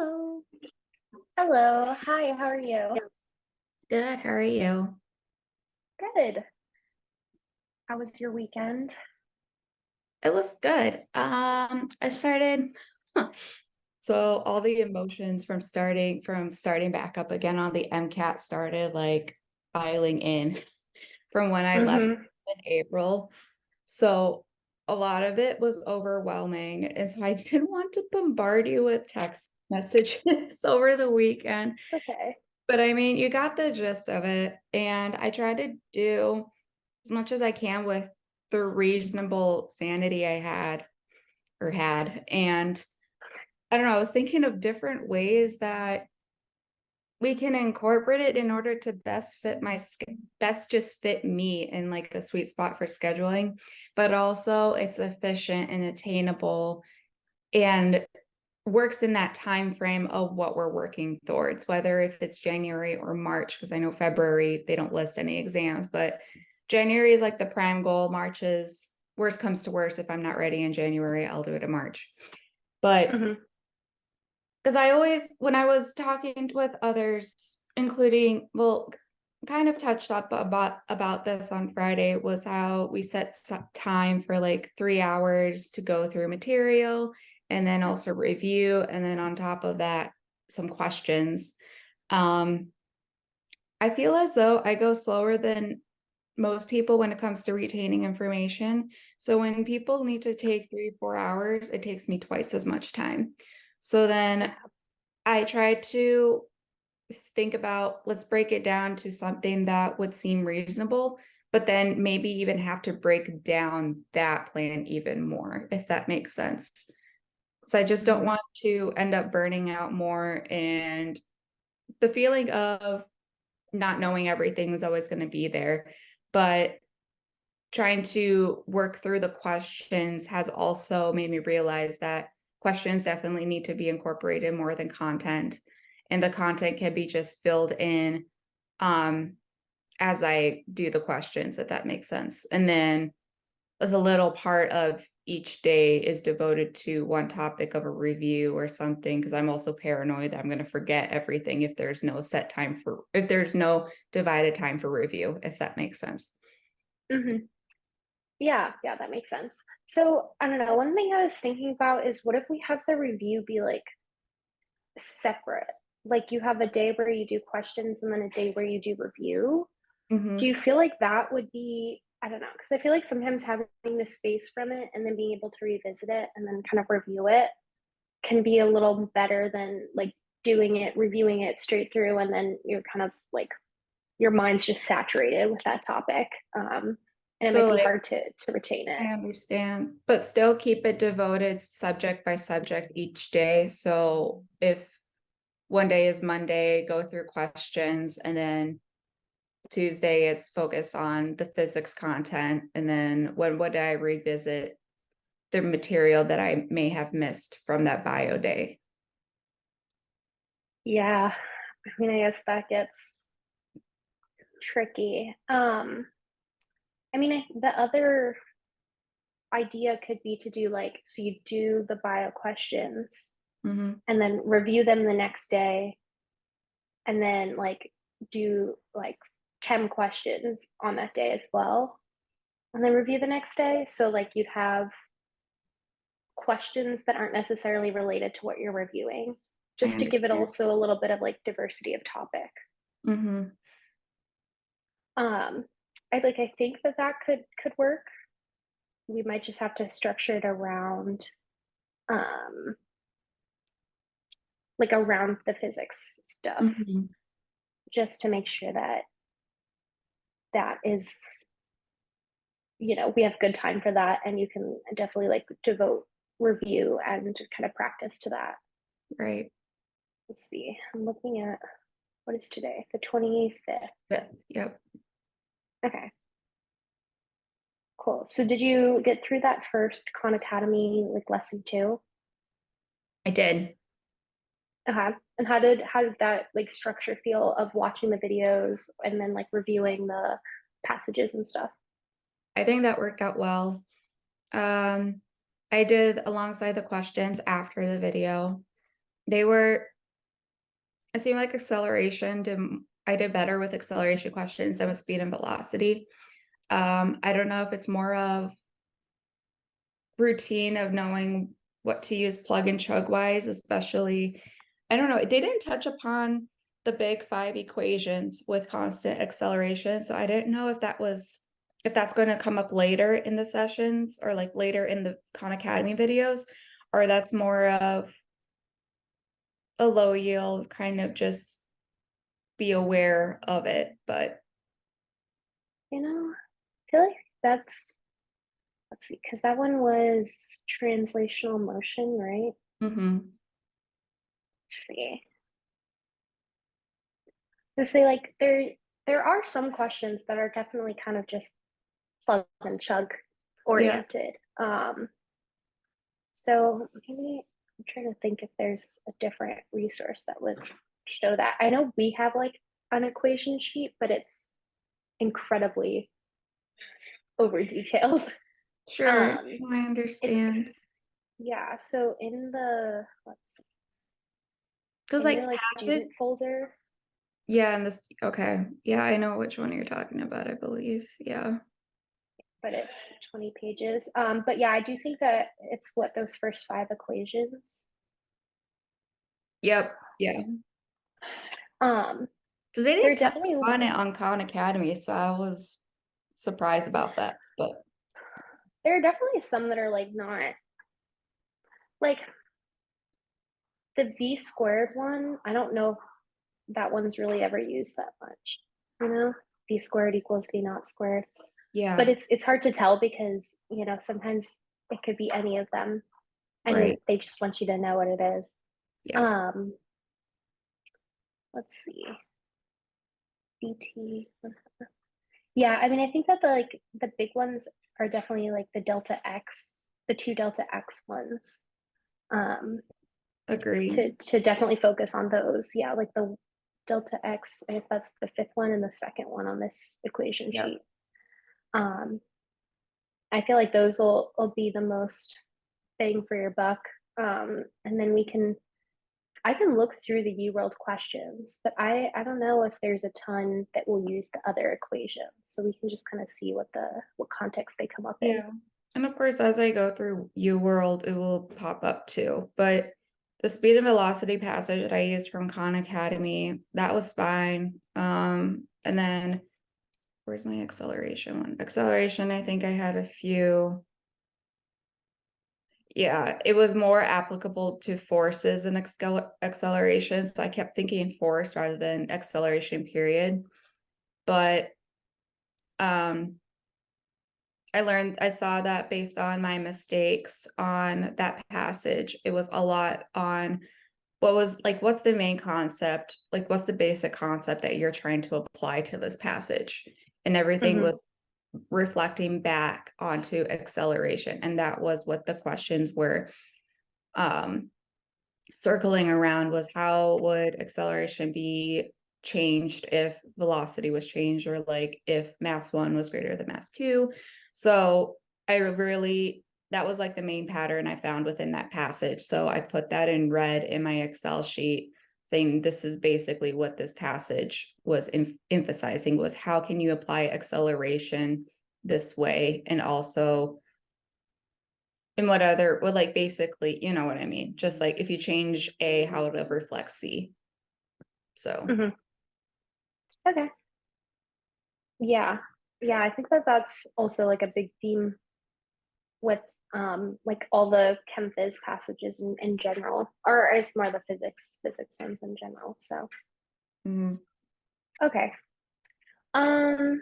Hello. Hello. Hi, how are you? Good. How are you? Good. How was your weekend? It was good. I started so all the emotions from starting back up again on the MCAT started like piling in from when I left Mm-hmm. in April. So a lot of it was overwhelming. And so I didn't want to bombard you with text messages over the weekend. Okay. But I mean, you got the gist of it. And I tried to do as much as I can with the reasonable sanity I had. And I don't know, I was thinking of different ways that we can incorporate it in order to best just fit me in like a sweet spot for scheduling, but also it's efficient and attainable and works in that time frame of what we're working towards, whether if it's January or March, because I know February they don't list any exams, but January is like the prime goal. March is worst comes to worst. If I'm not ready in January, I'll do it in March. But Mm-hmm. because I always, when I was talking with others, including, well, kind of touched up about this on Friday, was how we set time for like 3 hours to go through material and then also review, and then on top of that, some questions. Um, I feel as though I go slower than most people when it comes to retaining information. So when people need to take 3, 4 hours, it takes me twice as much time. So then I try to think about, let's break it down to something that would seem reasonable, but then maybe even have to break down that plan even more, if that makes sense. So I just don't Mm-hmm. want to end up burning out more, and the feeling of not knowing everything is always going to be there. But trying to work through the questions has also made me realize that questions definitely need to be incorporated more than content. And the content can be just filled in um, as I do the questions, if that makes sense. And then as a little part of each day is devoted to one topic of a review or something, because I'm also paranoid that I'm going to forget everything if there's no divided time for review, if that makes sense. Mm-hmm. Yeah, that makes sense. So I don't know. One thing I was thinking about is what if we have the review be like separate? Like you have a day where you do questions and then a day where you do review. Do Mm-hmm. you feel like that would be, I don't know, because I feel like sometimes having the space from it and then being able to revisit it and then kind of review it can be a little better than like doing it, reviewing it straight through, and then you're kind of like your mind's just saturated with that topic, and it might So be like hard to retain it. I understand, but still keep it devoted subject by subject each day. So if one day is Monday, go through questions, and then Tuesday it's focused on the physics content, and then when would I revisit the material that I may have missed from that bio day? Yeah, I mean, I guess that gets tricky. I mean, the other idea could be to do like, so you do the bio questions Mm-hmm. and then review them the next day, and then like do like chem questions on that day as well, and then review the next day. So like you'd have questions that aren't necessarily related to what you're reviewing, I just to give it understand. also a little bit of like diversity of topic. Mm-hmm. Um, I think that that could work. We might just have to structure it around um like around the physics stuff, Mm-hmm. just to make sure that that is, we have good time for that and you can definitely like devote review and kind of practice to that. Right. Let's see. I'm looking at what is today? The 25th. Yep. Okay. Cool. So did you get through that first Khan Academy like lesson two? I did. Okay. And how did that like structure feel of watching the videos and then like reviewing the passages and stuff? I think that worked out well. Um, I did alongside the questions after the video. They were it seemed like I did better with acceleration questions than with speed and velocity. I don't know if it's more of routine of knowing what to use plug and chug wise, especially, I don't know, they didn't touch upon the big five equations with constant acceleration. So I didn't know if that's going to come up later in the sessions or like later in the Khan Academy videos, or that's more of a low yield kind of just be aware of it. But I feel like that's, let's see, because that one was translational motion, right? mhm. Let's see. To say like there are some questions that are definitely kind of just plug and chug Yeah, oriented. So maybe I'm trying to think if there's a different resource that would show that. I know we have like an equation sheet, but it's incredibly over detailed. sure. Um, I it's understand. yeah. So in the Because in your like like passage, student folder, yeah, and this, okay. Yeah, I know which one you're talking about, I believe. Yeah. but it's 20 pages. But yeah, I do think that it's what those first five equations. Yep. Yeah. Um, Because they they're didn't touch definitely on it on Khan Academy, so I was surprised about that. But there are definitely some that are like not like the v squared one. I don't know if that one's really ever used that much. V squared equals v naught squared. But yeah, it's hard to tell because sometimes it could be any of them, and right. they just want you to know what it is. Yeah. Um, let's see, BT. Yeah, I mean, I think that the big ones are definitely like the delta X, the two delta X ones. Um, Agreed. to definitely focus on those. Yeah, like the delta X, I guess that's the fifth one and the second one on this equation Yep. sheet. Um, I feel like those will be the most bang for your buck. And then I can look through the UWorld questions, but I don't know if there's a ton that will use the other equations. So we can just kind of see what context they come up in. Yeah. And of course, as I go through UWorld, it will pop up too. But the speed and velocity passage that I used from Khan Academy, that was fine. And then where's my acceleration one? Acceleration, I think I had a few. Yeah, it was more applicable to forces and acceleration. So I kept thinking force rather than acceleration, period. But um I saw that based on my mistakes on that passage, it was a lot on what's the main concept? Like, what's the basic concept that you're trying to apply to this passage? And everything Mm-hmm. was reflecting back onto acceleration. And that was what the questions were um, circling around, was how would acceleration be changed if velocity was changed, or like if mass one was greater than mass two. So that was like the main pattern I found within that passage. So I put that in red in my Excel sheet, saying this is basically what this passage was emphasizing, was how can you apply acceleration this way, and also in like basically, you know what I mean? Just like if you change A, how it reflects C. So Mm-hmm. Okay. Yeah. Yeah, I think that that's also like a big theme with like all the chem phys passages in general, or it's more the physics ones in general. So mm, okay. And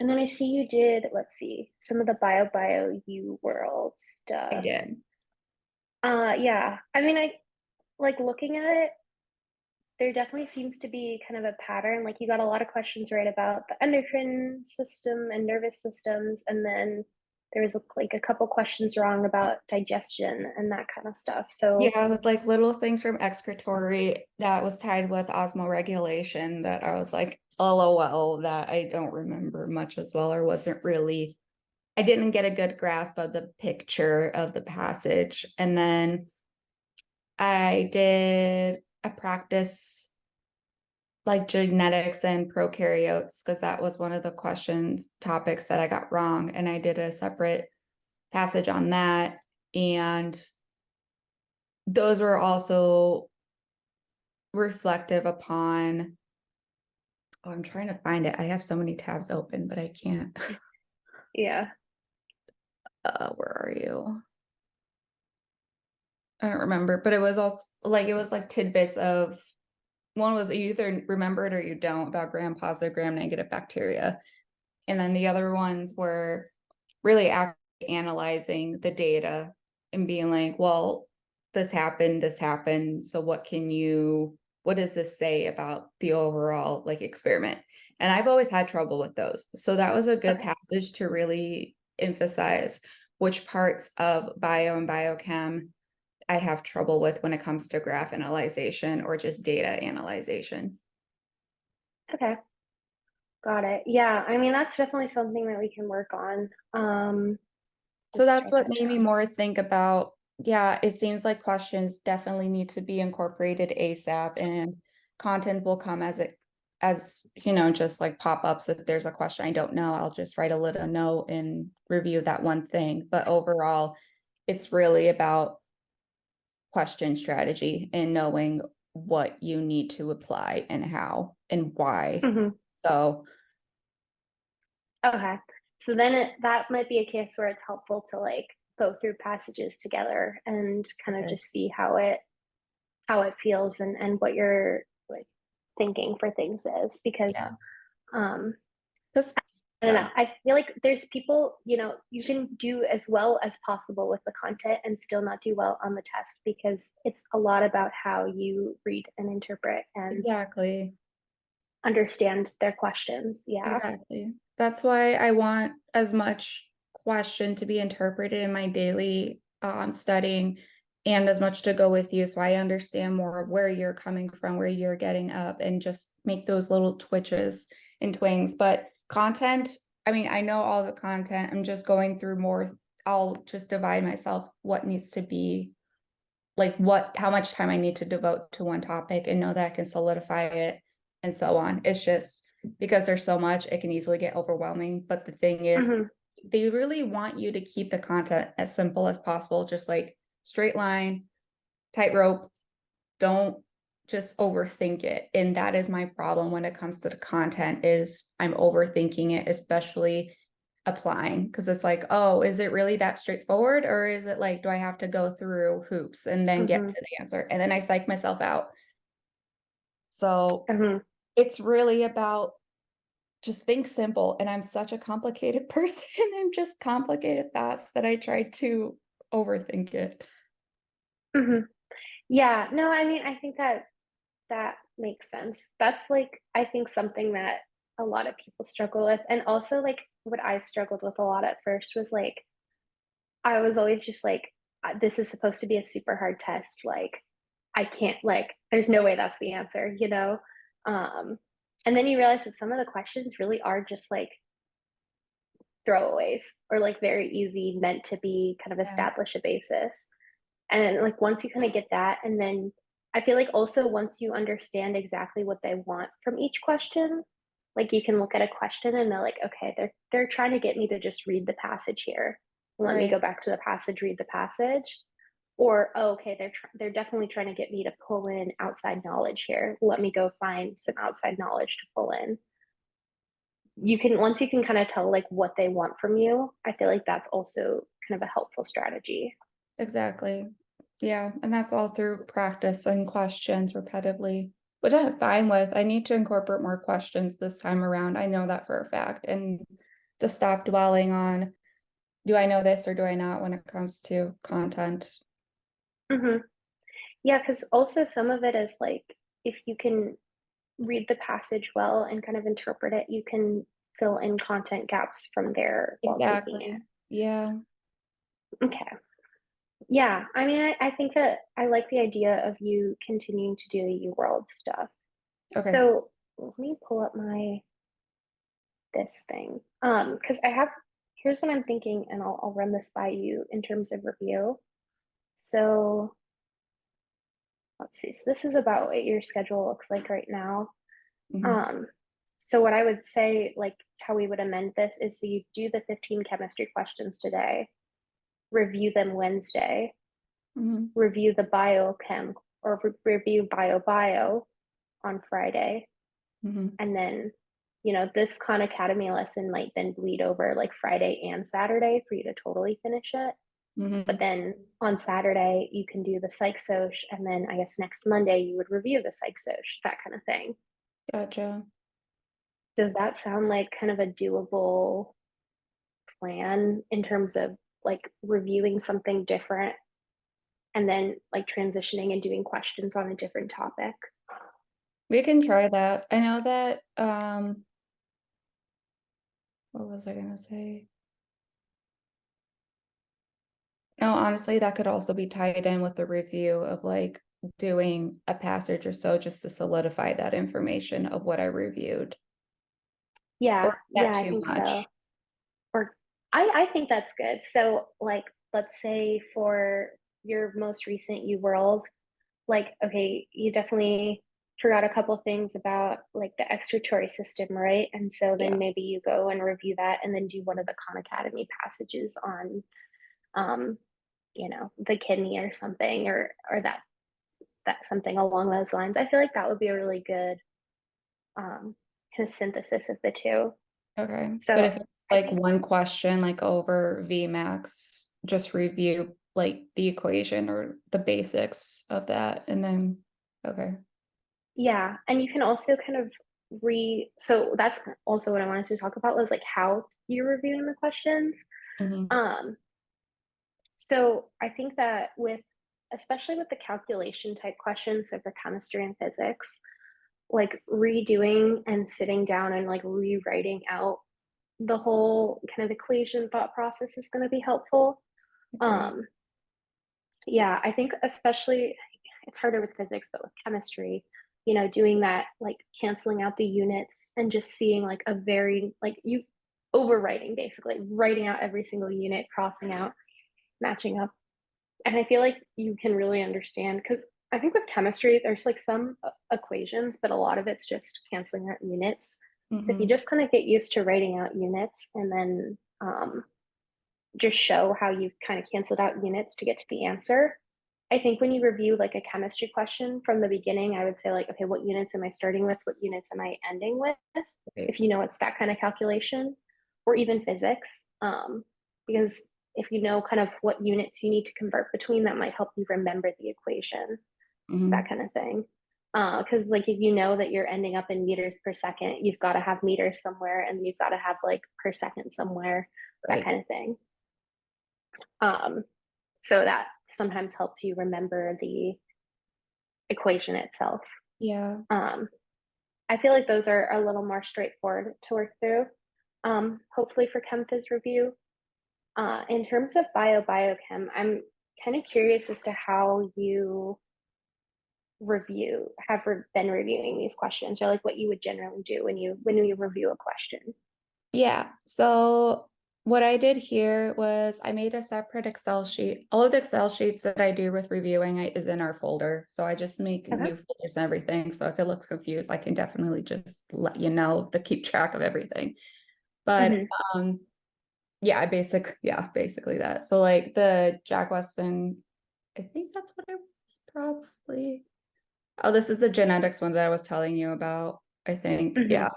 then I see you did, let's see, some of the bio U world I stuff. did. Yeah. I mean, I like looking at it, there definitely seems to be kind of a pattern. Like you got a lot of questions right about the endocrine system and nervous systems, and then there was like a couple questions wrong about digestion and that kind of stuff. So Yeah, it was like little things from excretory that was tied with osmoregulation that I was like, LOL, that I don't remember much as well, or wasn't really, I didn't get a good grasp of the picture of the passage. And then I did a practice like genetics and prokaryotes, because that was one of the topics that I got wrong. And I did a separate passage on that. And those were also reflective upon, oh, I'm trying to find it. I have so many tabs open, but I can't. Yeah. Where are you? I don't remember, but it was also like, it was like tidbits of, one was you either remember it or you don't, about gram positive, gram negative bacteria. And then the other ones were really analyzing the data and being like, well, this happened. So what does this say about the overall like experiment? And I've always had trouble with those. So that was a good Okay. passage to really emphasize which parts of bio and biochem I have trouble with when it comes to graph analyzation or just data analyzation. Okay. Got it. Yeah. I mean, that's definitely something that we can work on. So Let's that's write what that made me down. more think about, yeah, it seems like questions definitely need to be incorporated ASAP, and content will come as just like pop-ups. If there's a question I don't know, I'll just write a little note and review that one thing. But overall, it's really about question strategy and knowing what you need to apply and how and why. Mhm. So Okay. So then that might be a case where it's helpful to like go through passages together and kind of okay. just see how it feels and what your like thinking for things is because Yeah, um just I don't know. I feel like there's people, you can do as well as possible with the content and still not do well on the test because it's a lot about how you read and interpret and exactly. understand their questions. Yeah. Exactly. That's why I want as much question to be interpreted in my daily studying, and as much to go with you so I understand more of where you're coming from, where you're getting up, and just make those little twitches and twings. But content, I mean, I know all the content. I'm just going through more. I'll just divide myself what needs to be like how much time I need to devote to one topic and know that I can solidify it and so on. It's just because there's so much, it can easily get overwhelming. But the thing is, Hmm. they really want you to keep the content as simple as possible, just like straight line, tightrope. Don't just overthink it. And that is my problem when it comes to the content, is I'm overthinking it, especially applying, because it's like, oh, is it really that straightforward, or is it like, do I have to go through hoops and then get Hmm. to the answer, and then I psych myself out? So Hmm. it's really about just think simple, and I'm such a complicated person. I'm just complicated thoughts that I try to overthink it. Hmm. Yeah. No, I mean, I think that makes sense. That's like, I think something that a lot of people struggle with. And also, like, what I struggled with a lot at first was like, I was always just like, this is supposed to be a super hard test. Like, I can't, like, there's no way that's the answer? Um, and then you realize that some of the questions really are just like throwaways or like very easy, meant to be kind of Yeah, establish a basis. And then, like, once you kind of get that, and then I feel like also once you understand exactly what they want from each question, like you can look at a question and they're like, okay, they're trying to get me to just read the passage here. Let me right. go back to the passage, read the passage. Or, oh, okay, they're definitely trying to get me to pull in outside knowledge here. Let me go find some outside knowledge to pull in. You can once you can kind of tell like what they want from you, I feel like that's also kind of a helpful strategy. Exactly. Yeah, and that's all through practice and questions repetitively, which I'm fine with. I need to incorporate more questions this time around. I know that for a fact. And to stop dwelling on, do I know this or do I not, when it comes to content? Hmm. Yeah, because also some of it is like if you can read the passage well and kind of interpret it, you can fill in content gaps from there while taking Exactly. it. Yeah. Okay. Yeah, I mean, I think that I like the idea of you continuing to do the UWorld stuff. Okay. So let me pull up this thing. Because here's what I'm thinking, and I'll run this by you in terms of review. So let's see. So this is about what your schedule looks like right now. Um, so what I would say, like how we would amend this is, so you do the 15 chemistry questions today, review them Wednesday, review the biochem or review bio on Friday. And then, this Khan Academy lesson might then bleed over like Friday and Saturday for you to totally finish it. But then on Saturday, you can do the psych soc, and then I guess next Monday you would review the psych soc, that kind of thing. Gotcha. Does that sound like kind of a doable plan in terms of like reviewing something different and then like transitioning and doing questions on a different topic? We can try that. I know that, what was I gonna say? No, honestly, that could also be tied in with the review of like doing a passage or so just to solidify that information of what I reviewed. Yeah, Or is that I too think so. much? Or I think that's good. So like let's say for your most recent UWorld, like okay, you definitely forgot a couple things about like the excretory system, right? And so then Yeah. maybe you go and review that and then do one of the Khan Academy passages on um, the kidney or something, or that something along those lines. I feel like that would be a really good kind of synthesis of the two. Okay. But So if it's I like think, one question, like over Vmax, just review like the equation or the basics of that and then, okay. yeah, and you can also kind of so that's also what I wanted to talk about was like how you're reviewing the questions. Um, so I think that especially with the calculation type questions, so for chemistry and physics, like redoing and sitting down and like rewriting out the whole kind of equation thought process is going to be helpful. Great. Yeah, I think especially it's harder with physics, but with chemistry, doing that, like canceling out the units and just seeing like a very, like you overwriting basically, writing out every single unit, crossing out, matching up. And I feel like you can really understand because I think with chemistry, there's like some equations, but a lot of it's just canceling out units. So if you just kind of get used to writing out units and then just show how you've kind of canceled out units to get to the answer. I think when you review like a chemistry question from the beginning, I would say like, okay, what units am I starting with? What units am I ending with? Great. If you know it's that kind of calculation, or even physics, because if you know kind of what units you need to convert between, that might help you remember the equation, that kind of thing. Because like if you know that you're ending up in meters per second, you've got to have meters somewhere, and you've got to have like per second somewhere, that Right. kind of thing. Um, so that sometimes helps you remember the equation itself. Yeah. Um, I feel like those are a little more straightforward to work through, hopefully for ChemPhys review. In terms of biochem, I'm kind of curious as to how you been reviewing these questions, or like what you would generally do when you review a question. Yeah. So what I did here was I made a separate Excel sheet. All of the Excel sheets that I do with reviewing is in our folder. So I just make Okay. new folders and everything. So if it looks confused, I can definitely just let you know to keep track of everything. But yeah, basically that. So like the Jack Weston, I think that's what it was probably. Oh, this is the genetics one that I was telling you about, I think. Mm-hmm. Yeah.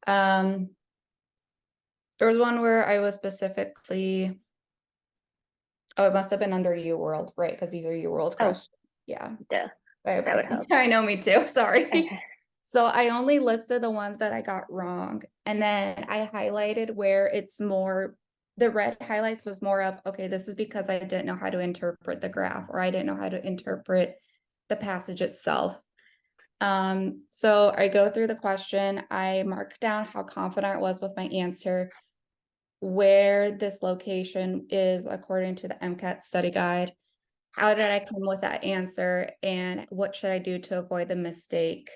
Um, there was one where I was specifically, oh, it must have been under UWorld, right? Because these are UWorld Oh, questions. Yeah. duh. That would Okay. help. I know, me too. Sorry. Okay. So I only listed the ones that I got wrong. And then I highlighted where it's more, the red highlights was more of, okay, this is because I didn't know how to interpret the graph, or I didn't know how to interpret the passage itself. So I go through the question, I mark down how confident I was with my answer, where this location is according to the MCAT study guide, how did I come with that answer, and what should I do to avoid the mistake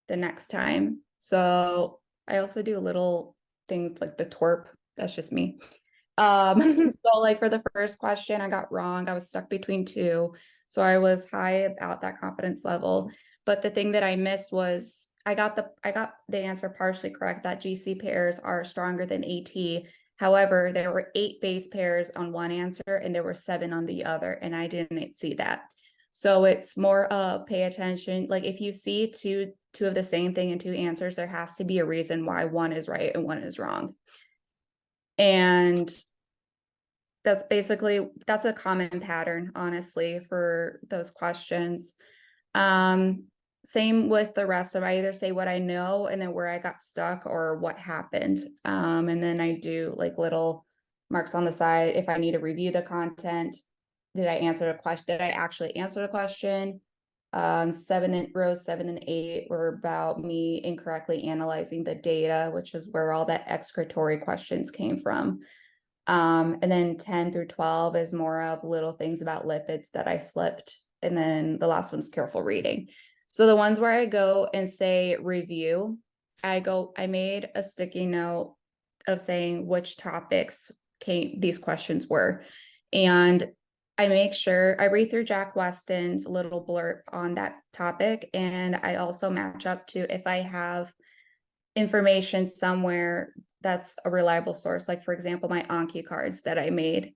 the next time. So I also do little things like the twerp. That's just me. So like for the first question, I got wrong. I was stuck between two. So I was high about that confidence level. But the thing that I missed was I got the answer partially correct that GC pairs are stronger than AT. However, there were 8 base pairs on one answer and there were 7 on the other, and I didn't see that. So it's more pay attention. Like if you see two of the same thing in 2 answers, there has to be a reason why one is right and one is wrong. And that's a common pattern, honestly, for those questions. Same with the rest of I either say what I know and then where I got stuck or what happened. And then I do like little marks on the side if I need to review the content. Did I answer the question? Did I actually answer the question? Rows 7 and 8 were about me incorrectly analyzing the data, which is where all that excretory questions came from. And then 10 through 12 is more of little things about lipids that I slipped. And then the last one's careful reading. So the ones where I go and say review, I made a sticky note of saying which topics these questions were. And I make sure I read through Jack Weston's little blurb on that topic. And I also match up to if I have information somewhere that's a reliable source. Like for example, my Anki cards that I made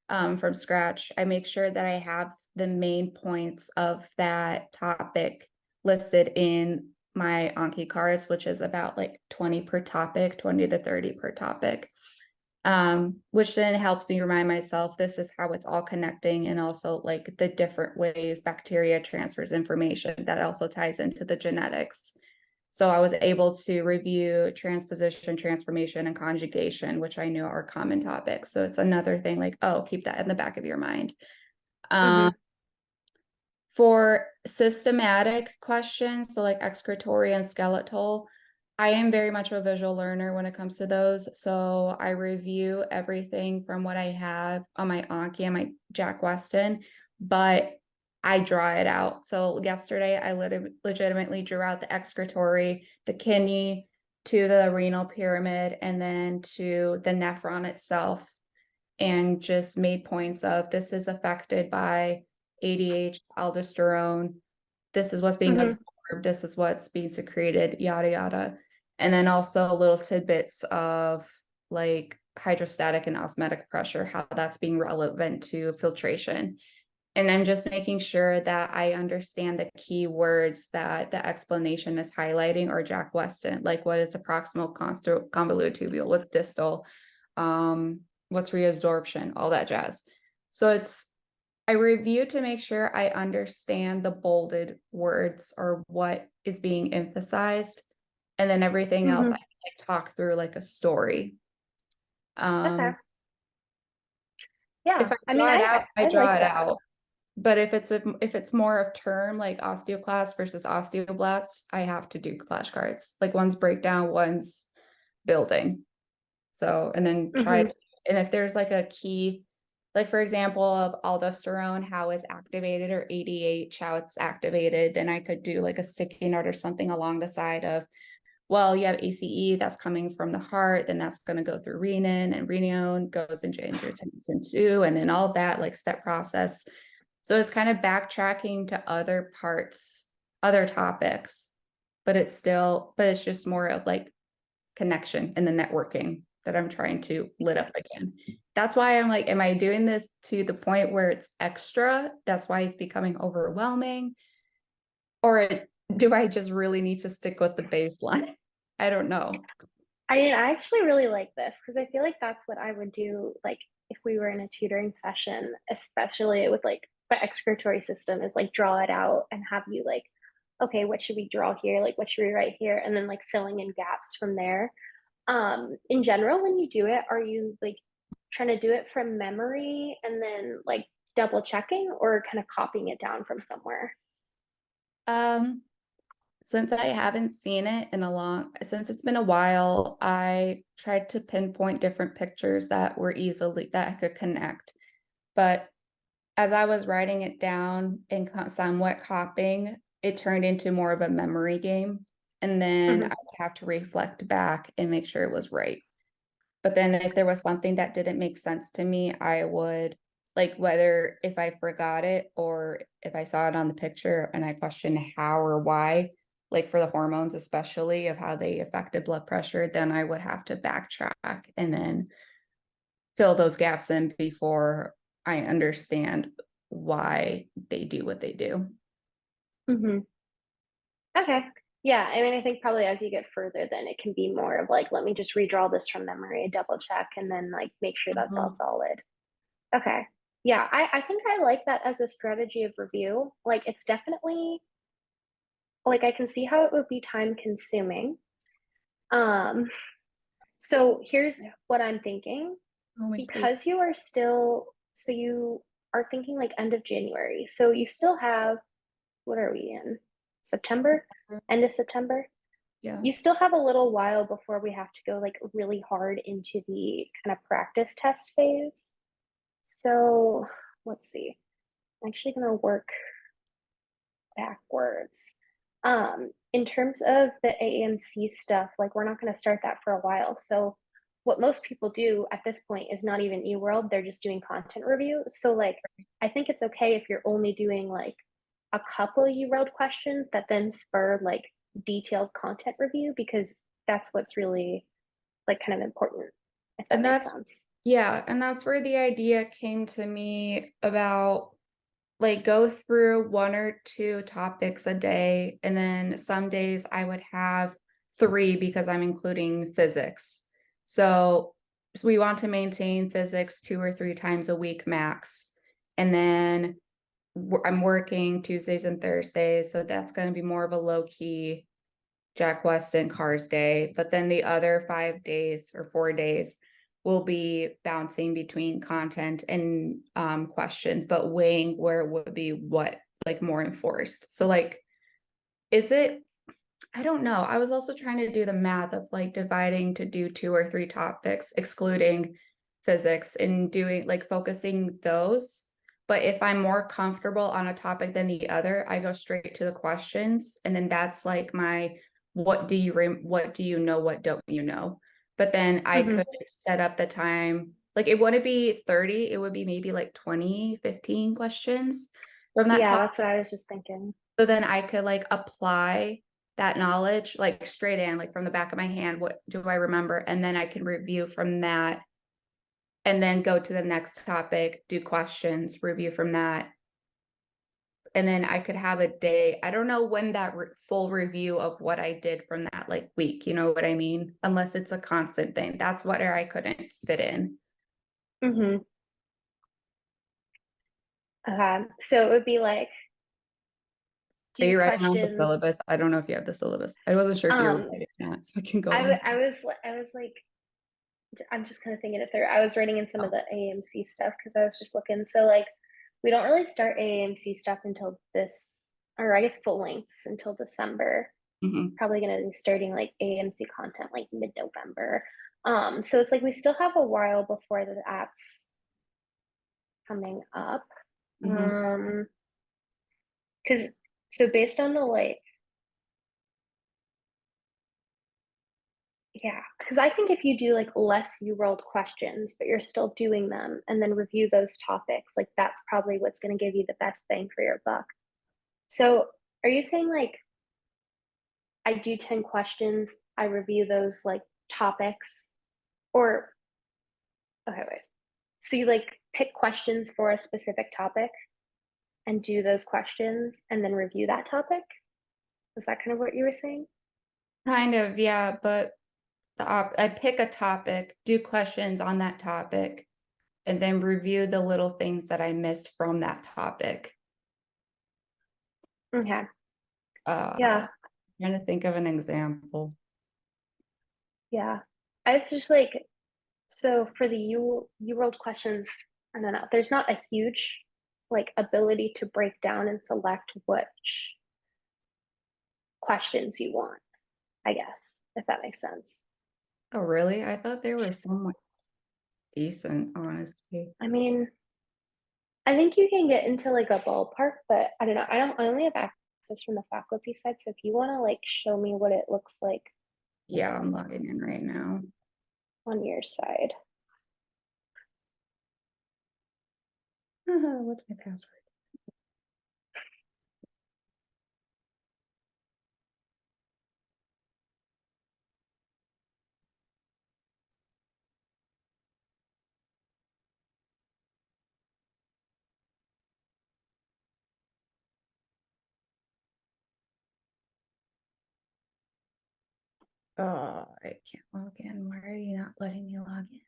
from scratch. I make sure that I have the main points of that topic listed in my Anki cards, which is about like 20 per topic, 20 to 30 per topic. Which then helps me remind myself this is how it's all connecting, and also like the different ways bacteria transfers information that also ties into the genetics. So I was able to review transposition, transformation, and conjugation, which I knew are common topics. So it's another thing like, oh, keep that in the back of your mind. For systematic questions, so like excretory and skeletal, I am very much a visual learner when it comes to those. So I review everything from what I have on my Anki and my Jack Weston, but I draw it out. So yesterday I legitimately drew out the excretory, the kidney, to the renal pyramid, and then to the nephron itself, and just made points of this is affected by ADH, aldosterone. This is what's being absorbed. This is what's being secreted, yada, yada. And then also little tidbits of like hydrostatic and osmotic pressure, how that's being relevant to filtration. And I'm just making sure that I understand the key words that the explanation is highlighting, or Jack Weston, like what is the proximal convoluted tubule, what's distal, what's reabsorption, all that jazz. So I review to make sure I understand the bolded words or what is being emphasized. And then everything else I like talk through like a story. Okay. Yeah. If I draw it out, I I draw like it that. out. But if it's more of term like osteoclast versus osteoblasts, I have to do flashcards. Like one's breakdown, one's building. So, and then and if there's like a key, like for example, of aldosterone, how it's activated, or ADH, how it's activated, then I could do like a sticky note or something along the side of, well, you have ACE that's coming from the heart, then that's going to go through renin, and renin goes into angiotensin 2, and then all that like step process. So it's kind of backtracking to other parts, other topics, but it's just more of like connection and the networking that I'm trying to lit up again. That's why I'm like, am I doing this to the point where it's extra? That's why it's becoming overwhelming. Or do I just really need to stick with the baseline? I don't know. I mean, I actually really like this because I feel like that's what I would do, like if we were in a tutoring session, especially with like the excretory system, is like draw it out and have you like, okay, what should we draw here? Like, what should we write here? And then like filling in gaps from there. In general, when you do it, are you like trying to do it from memory and then like double checking, or kind of copying it down from somewhere? Since I haven't seen it since it's been a while, I tried to pinpoint different pictures that I could connect. But as I was writing it down and somewhat copying, it turned into more of a memory game. And then I would have to reflect back and make sure it was right. But then if there was something that didn't make sense to me, I would, like, whether if I forgot it or if I saw it on the picture and I questioned how or why, like for the hormones, especially of how they affected blood pressure, then I would have to backtrack and then fill those gaps in before I understand why they do what they do. Hmm. Okay. Yeah, I mean, I think probably as you get further, then it can be more of like, let me just redraw this from memory, double check, and then like make sure that's all Mhm. solid. Okay. Yeah, I think I like that as a strategy of review. Like, it's definitely like I can see how it would be time consuming. Um, so here's what I'm thinking. Oh, me too. Because you are still, so you are thinking like end of January. So you still have, what are we in? September? End of September? Yeah. You still have a little while before we have to go like really hard into the kind of practice test phase. So let's see. I'm actually going to work backwards. In terms of the AMC stuff, like we're not going to start that for a while. So what most people do at this point is not even eWorld, they're just doing content review. So like I think it's okay if you're only doing like a couple of eWorld questions that then spur like detailed content review because that's what's really like kind of important, if that And makes that's, sense. yeah, and that's where the idea came to me about like go through one or two topics a day. And then some days I would have three because I'm including physics. So we want to maintain physics 2 or 3 times a week max. And then I'm working Tuesdays and Thursdays. So that's going to be more of a low key Jack Weston Cars Day, but then the other 5 days or 4 days will be bouncing between content and questions, but weighing where it would be what like more enforced. So like, is it? I don't know. I was also trying to do the math of like dividing to do 2 or 3 topics, excluding physics, and doing like focusing those. But if I'm more comfortable on a topic than the other, I go straight to the questions. And then that's like my what do you know, what don't you know? But then I Mm-hmm. could set up the time. Like it wouldn't be 30, it would be maybe like 20, 15 questions from that Yeah, topic. that's what I was just thinking. So then I could like apply that knowledge like straight in, like from the back of my hand. What do I remember? And then I can review from that and then go to the next topic, do questions, review from that. And then I could have a day. I don't know when that full review of what I did from that like week, you know what I mean? Unless it's a constant thing. That's what I couldn't fit in. Mm-hmm. So it would be like Are do you writing on the questions. syllabus? I don't know if you have the syllabus. I wasn't sure if you were Um, writing that, so I can go on. I was like, I'm just kind of thinking it through. I was writing in some of Oh. the AMC stuff because I was just looking. So like, we don't really start AMC stuff until this, or I guess full lengths until December. Mhm. Probably gonna be starting like AMC content like mid-November. So it's like we still have a while before the app's coming up. Mhm. Um, because so based on the like yeah, because I think if you do like less you rolled questions, but you're still doing them and then review those topics, like that's probably what's going to give you the best bang for your buck. So, are you saying like I do 10 questions, I review those like topics, or okay, wait. So you like pick questions for a specific topic and do those questions and then review that topic? Is that kind of what you were saying? Kind of, yeah, but I pick a topic, do questions on that topic, and then review the little things that I missed from that topic. Okay. Uh, Yeah. Trying to think of an example. Yeah. I was just like, so for the you rolled questions, I don't know. There's not a huge like ability to break down and select which questions you want, I guess, if that makes sense. Oh, really? I thought they were somewhat decent, honestly. I mean, I think you can get into like a ballpark, but I don't know. I only have access from the faculty side, so if you want to like show me what it looks like Yeah, I'm logging in right now. on your side. What's my password? Oh, I can't log in. Why are you not letting me log in?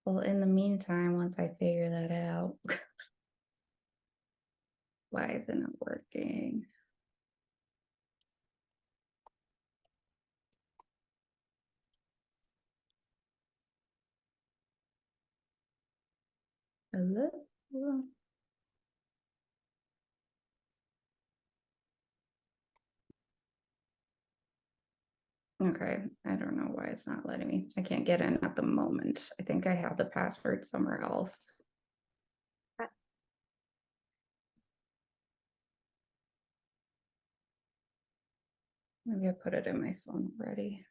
Well, in the meantime, once I figure that out, why isn't it working? Hello? Okay, I don't know why it's not letting me. I can't get in at the moment. I think I have the password somewhere else. Maybe I put it in my phone already.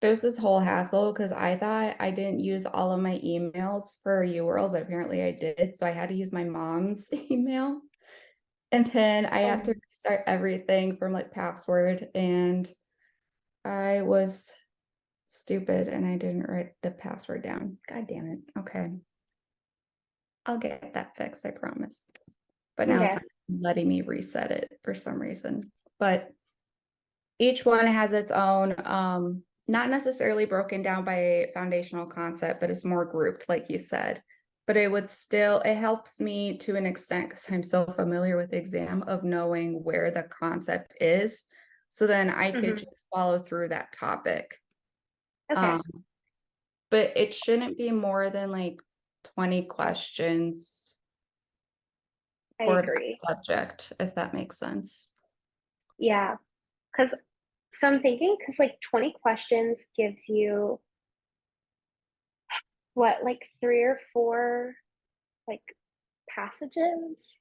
There's this whole hassle because I thought I didn't use all of my emails for UWorld, but apparently I did. So I had to use my mom's email. And then I had to restart everything from like password. And I was stupid and I didn't write the password down. God damn it. Okay. I'll get that fixed, I promise. But now it's Okay. not letting me reset it for some reason. But each one has its own, not necessarily broken down by foundational concept, but it's more grouped, like you said. But it would still, it helps me to an extent because I'm so familiar with the exam of knowing where the concept is. So then I could just follow through that topic. Okay. But it shouldn't be more than like 20 questions I for agree. that subject, if that makes sense. Yeah. Because so I'm thinking, because like 20 questions gives you what, like 3 or 4 like passages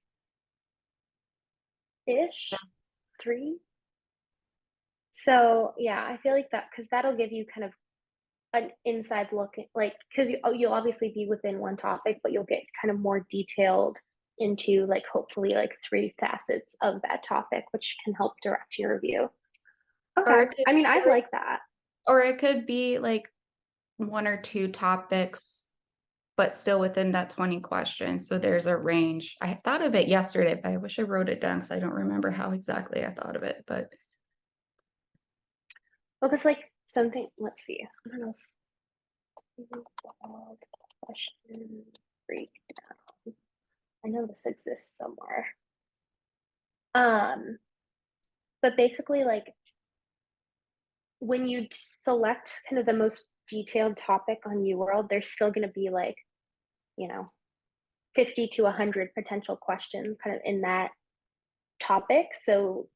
ish? 3? So yeah, I feel like that because that'll give you kind of an inside look at like because you'll obviously be within one topic, but you'll get kind of more detailed into like hopefully like 3 facets of that topic, which can help direct your review. Or Okay. it could, I mean, I'd like that. or it could be like one or two topics, but still within that 20 questions. So there's a range. I thought of it yesterday, but I wish I wrote it down because I don't remember how exactly I thought of it. But Well, because like something, let's see. I don't know if question breakdown. I know this exists somewhere. Um, but basically, like when you select kind of the most detailed topic on UWorld, there's still going to be like, you know, 50 to 100 potential questions kind of in that topic. So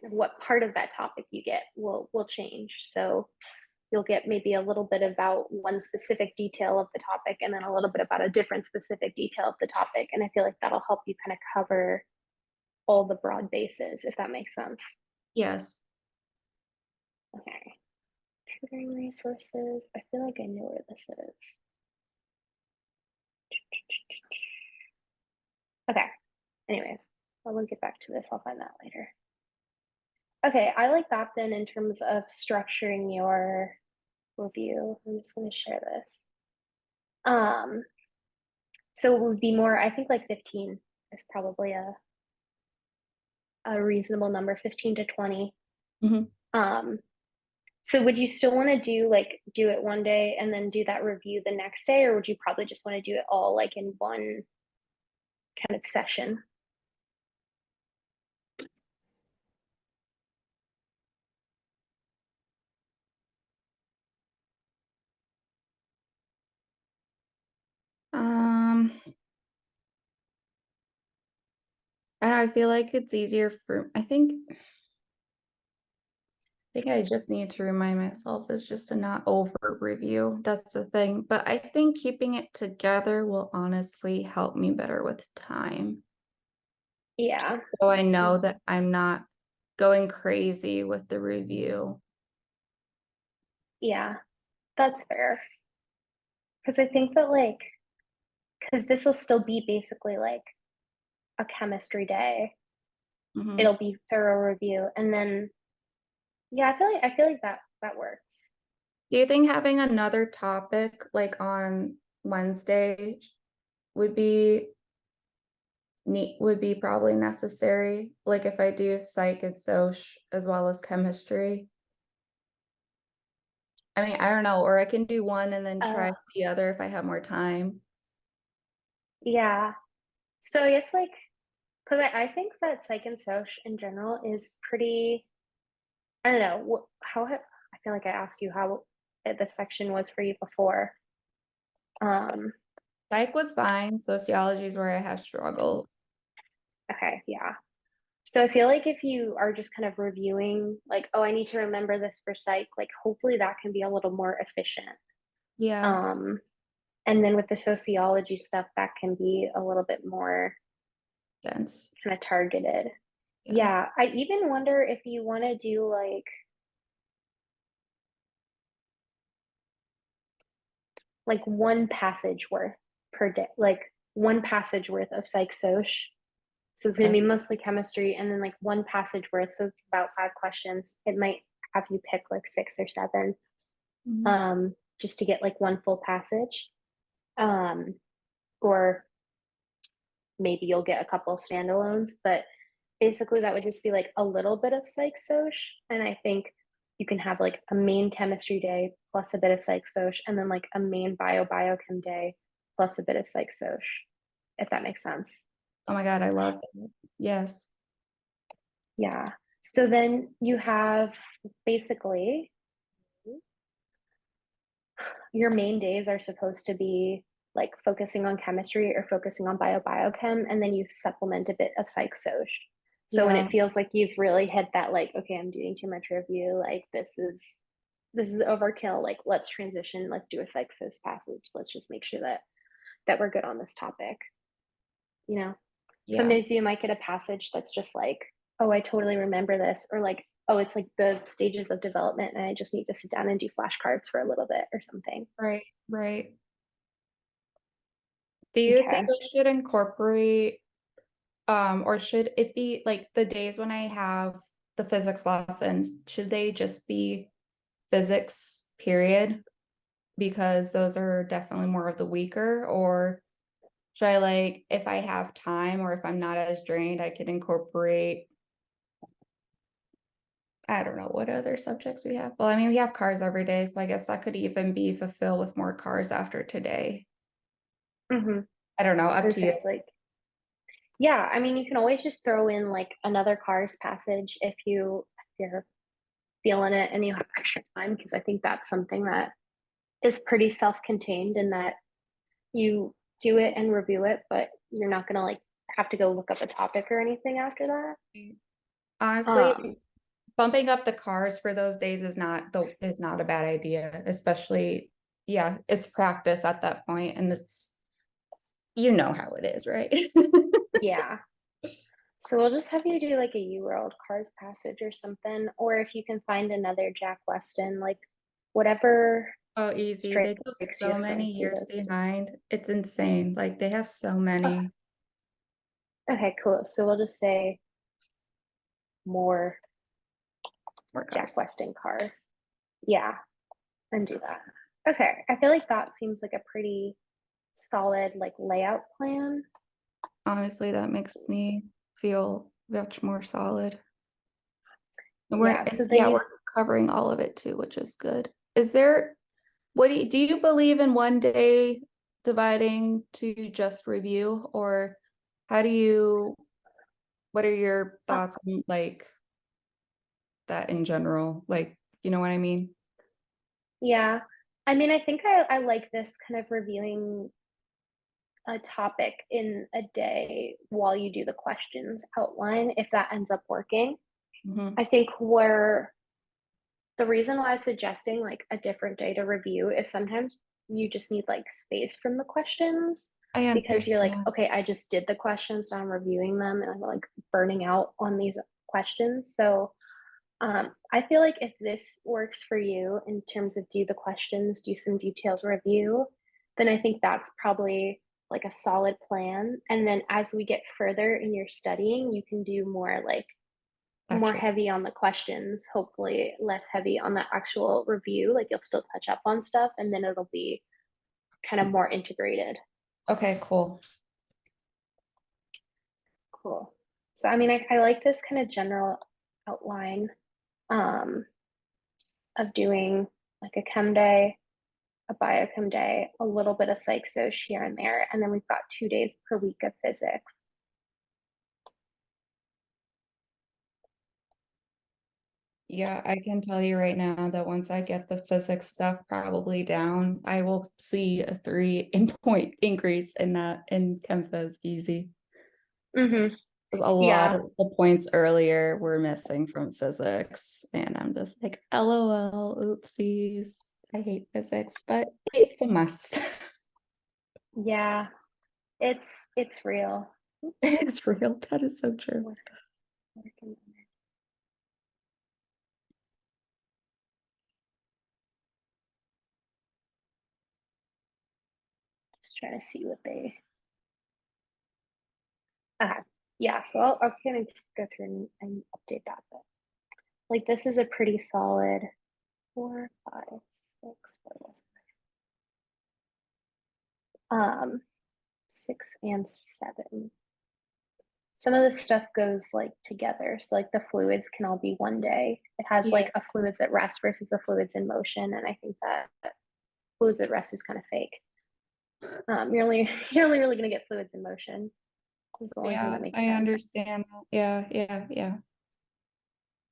what part of that topic you get will change. So you'll get maybe a little bit about one specific detail of the topic and then a little bit about a different specific detail of the topic. And I feel like that'll help you kind of cover all the broad bases, if that makes sense. yes. Okay. Tutoring resources. I feel like I know where this is. Okay. Anyways, I will get back to this. I'll find that later. Okay, I like that then in terms of structuring your review. I'm just going to share this. Um, so it would be more, I think like 15 is probably a reasonable number, 15 to 20. Mhm. Um, so would you still want to do it one day and then do that review the next day, or would you probably just want to do it all like in one kind of session? Um, I feel like it's easier for, I think I just need to remind myself is just to not over review. That's the thing. But I think keeping it together will honestly help me better with time. Yeah. So I know that I'm not going crazy with the review. Yeah, that's fair. Because I think that like, because this will still be basically like a chemistry day. Mhm. It'll be thorough review, and then yeah, I feel like that works. Do you think having another topic like on Wednesday would be would be probably necessary, like if I do psych and soc as well as chemistry. I mean, I don't know, or I can do one and then try the other if I have more time. Yeah. So I guess like, because I think that psych and soc in general is pretty, I don't know, I feel like I asked you how this section was for you before. Psych was fine. Sociology is where I have struggled. Okay, yeah. So I feel like if you are just kind of reviewing, like, oh, I need to remember this for psych, like hopefully that can be a little more efficient. Yeah, Um, and then with the sociology stuff, that can be a little bit more dense. kind of targeted. Yeah. Yeah, I even wonder if you want to do like one passage worth per day, like one passage worth of psych soc. So it's going to Okay. be mostly chemistry and then like one passage worth. So it's about 5 questions. It might have you pick like 6 or 7 Mhm. just to get like one full passage. Um, or maybe you'll get a couple of standalones, but basically that would just be like a little bit of psych soc. And I think you can have like a main chemistry day plus a bit of psych soc, and then like a main biochem day plus a bit of psych soc, if that makes sense. Oh my God, I love it. Yes. Yeah. So then you have basically your main days are supposed to be like focusing on chemistry or focusing on biochem, and then you supplement a bit of psych soc. So when Yeah, it feels like you've really hit that, like, okay, I'm doing too much review, like this is overkill, like let's transition, let's do a psych soc passage, let's just make sure that we're good on this topic, you know. yeah, Sometimes you might get a passage that's just like, oh, I totally remember this, or like, oh, it's like the stages of development and I just need to sit down and do flashcards for a little bit or something. right, right. Do you think Okay. I should incorporate, or should it be like the days when I have the physics lessons, should they just be physics, period? Because those are definitely more of the weaker, or should I like, if I have time or if I'm not as drained, I could incorporate, I don't know what other subjects we have. Well, I mean, we have cars every day, so I guess that could even be fulfilled with more cars after today. Mm-hmm. I don't know, I up would to say you. it's like, yeah, I mean, you can always just throw in like another cars passage if you're feeling it and you have extra time, because I think that's something that is pretty self-contained in that you do it and review it, but you're not gonna like have to go look up a topic or anything after that. Honestly, Um, bumping up the cars for those days is not a bad idea, especially, yeah, it's practice at that point and it's, you know how it is, right? yeah. So we'll just have you do like a UWorld Cars Passage or something, or if you can find another Jack Weston, like whatever Oh, easy. They go strikes so your many fancy. years Those two. behind. It's insane. Like they have so Oh, many okay, cool. So we'll just say more more Jack cars. Weston cars. Yeah, and do that. Okay, I feel like that seems like a pretty solid like layout plan. Honestly, that makes me feel much more solid. And Yeah, so then yeah, you we're covering all of it too, which is good. Is there, do you believe in one day dividing to just review, or how do you, what are your uh, thoughts on like that in general? Like, you know what I mean? yeah. I mean, I think I like this kind of reviewing a topic in a day while you do the questions outline if that ends up working. Hmm. I think where the reason why I'm suggesting like a different day to review is sometimes you just need like space from the questions, I because you're like, understand. okay, I just did the questions, now I'm reviewing them and I'm like burning out on these questions. So I feel like if this works for you in terms of do the questions, do some details review, then I think that's probably like a solid plan. And then as we get further in your studying, you can do more like more Actually, heavy on the questions, hopefully less heavy on the actual review. Like you'll still touch up on stuff and then it'll be kind of more integrated. okay, cool. Cool. So, I mean, I like this kind of general outline of doing like a chem day, a biochem day, a little bit of psych soc here and there, and then we've got 2 days per week of physics. Yeah, I can tell you right now that once I get the physics stuff probably down, I will see a 3 point increase in that in chem phys easy. Mm-hmm. Because a lot Yeah. of the points earlier were missing from physics, and I'm just like, LOL, oopsies. I hate physics, but it's a must. Yeah. It's it's real. It's real. That is so true. Working. Just trying to see what they. Yeah, so I'll kind of go through and update that. But like this is a pretty solid 4, 5, 6, 6 and 7. Some of this stuff goes like together. So like the fluids can all be one day. It has Yeah. like a fluids at rest versus the fluids in motion. And I think that fluids at rest is kind of fake. You're only really gonna get fluids in motion. It's the only thing Yeah, that makes I sense. understand that. Yeah.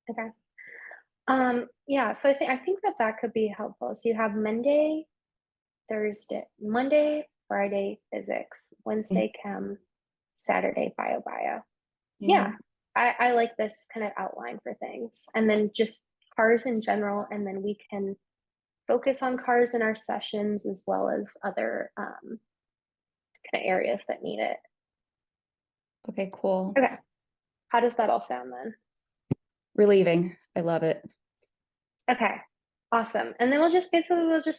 Okay. Yeah, so I think that could be helpful. So you have Monday, Friday physics, Wednesday chem, Saturday bio. Yeah, Mhm. I like this kind of outline for things. And then just cars in general, and then we can focus on cars in our sessions as well as other kind of areas that need it. Okay, cool. Okay, how does that all sound then? Relieving. I love it. Okay, awesome. And then we'll just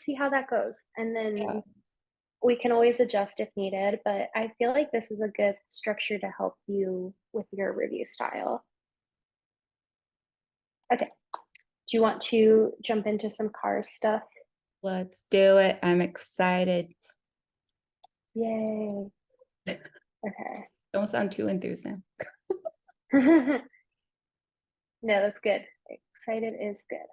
see how that goes. And Yeah. then we can always adjust if needed, but I feel like this is a good structure to help you with your review style. Okay, do you want to jump into some car stuff? Let's do it. I'm excited. Yay. Okay. Don't sound too enthused now. No, that's good. Excited is good.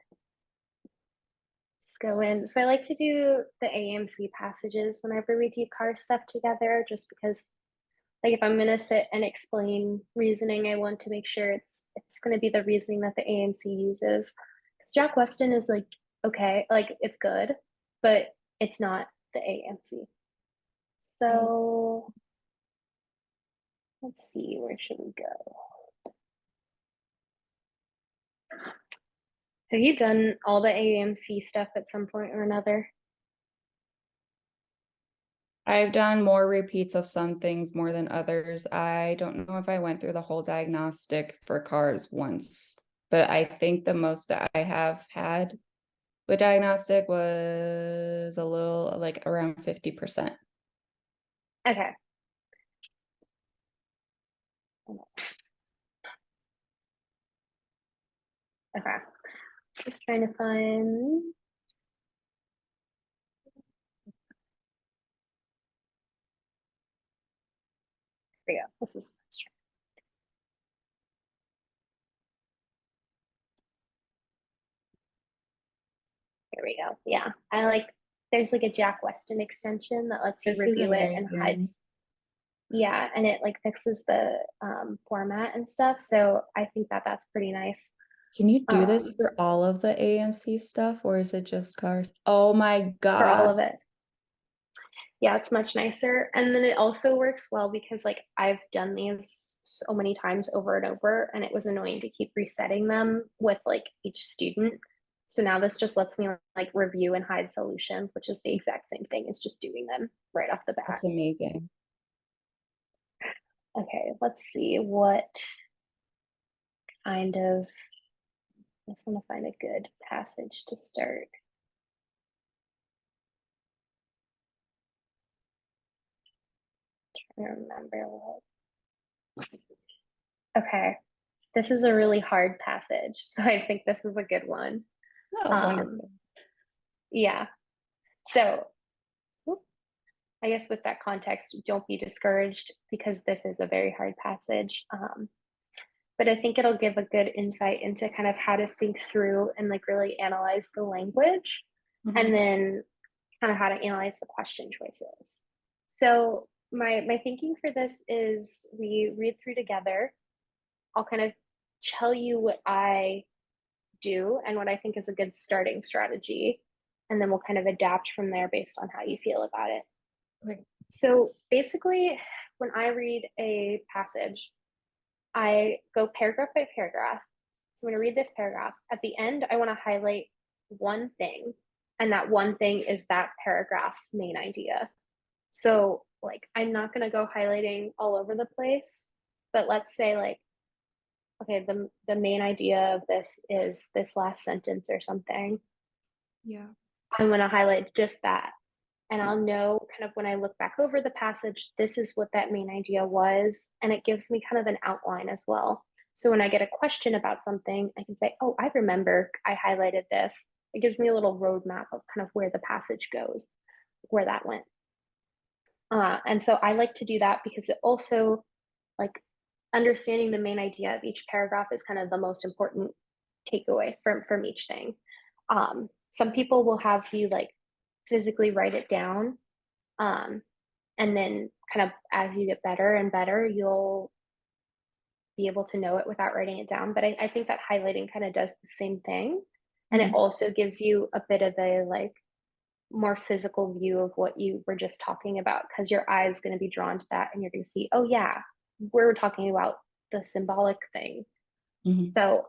Just go in. So I like to do the AMC passages whenever we do car stuff together, just because like if I'm gonna sit and explain reasoning, I want to make sure it's gonna be the reasoning that the AMC uses. Because Jack Weston is like okay, like it's good, but it's not the AMC. So let's see, where should we go? Have you done all the AMC stuff at some point or another? I've done more repeats of some things more than others. I don't know if I went through the whole diagnostic for cars once, but I think the most that I have had with diagnostic was a little like around 50%. Okay. Okay. Just trying to find. There we go. This is. Here we go. Yeah, I like. There's like a Jack Weston extension that lets you This is review it and amazing. hides. Yeah, and it like fixes the format and stuff. So I think that that's pretty nice. Can you do this Um, for all of the AMC stuff or is it just cars? Oh my for all God. of it. Yeah, it's much nicer. And then it also works well because like I've done these so many times over and over, and it was annoying to keep resetting them with like each student. So now this just lets me like review and hide solutions, which is the exact same thing as just doing them right off the bat. That's amazing. Okay, let's see what kind of, I just want to find a good passage to start. I remember what. Okay, this is a really hard passage, so I think this is a good one. Oh, Um, wonderful. yeah, so I guess with that context, don't be discouraged because this is a very hard passage. But I think it'll give a good insight into kind of how to think through and like really analyze the language, and then kind of how to analyze the question choices. So my thinking for this is we read through together. I'll kind of tell you what I do and what I think is a good starting strategy, and then we'll kind of adapt from there based on how you feel about it. Okay. So basically, when I read a passage, I go paragraph by paragraph. So I'm going to read this paragraph. At the end, I want to highlight one thing, and that one thing is that paragraph's main idea. So, like, I'm not going to go highlighting all over the place, but let's say, like, okay, the main idea of this is this last sentence or something. Yeah. I'm going to highlight just that. And I'll know kind of when I look back over the passage, this is what that main idea was. And it gives me kind of an outline as well. So when I get a question about something, I can say, oh, I remember I highlighted this. It gives me a little roadmap of kind of where the passage goes, where that went. And so I like to do that because it also, like, understanding the main idea of each paragraph is kind of the most important takeaway from each thing. Some people will have you like physically write it down, and then kind of as you get better and better, you'll be able to know it without writing it down. But I think that highlighting kind of does the same thing, and it also gives you a bit of a like more physical view of what you were just talking about, because your eye is going to be drawn to that and you're going to see, oh yeah, we're talking about the symbolic thing. So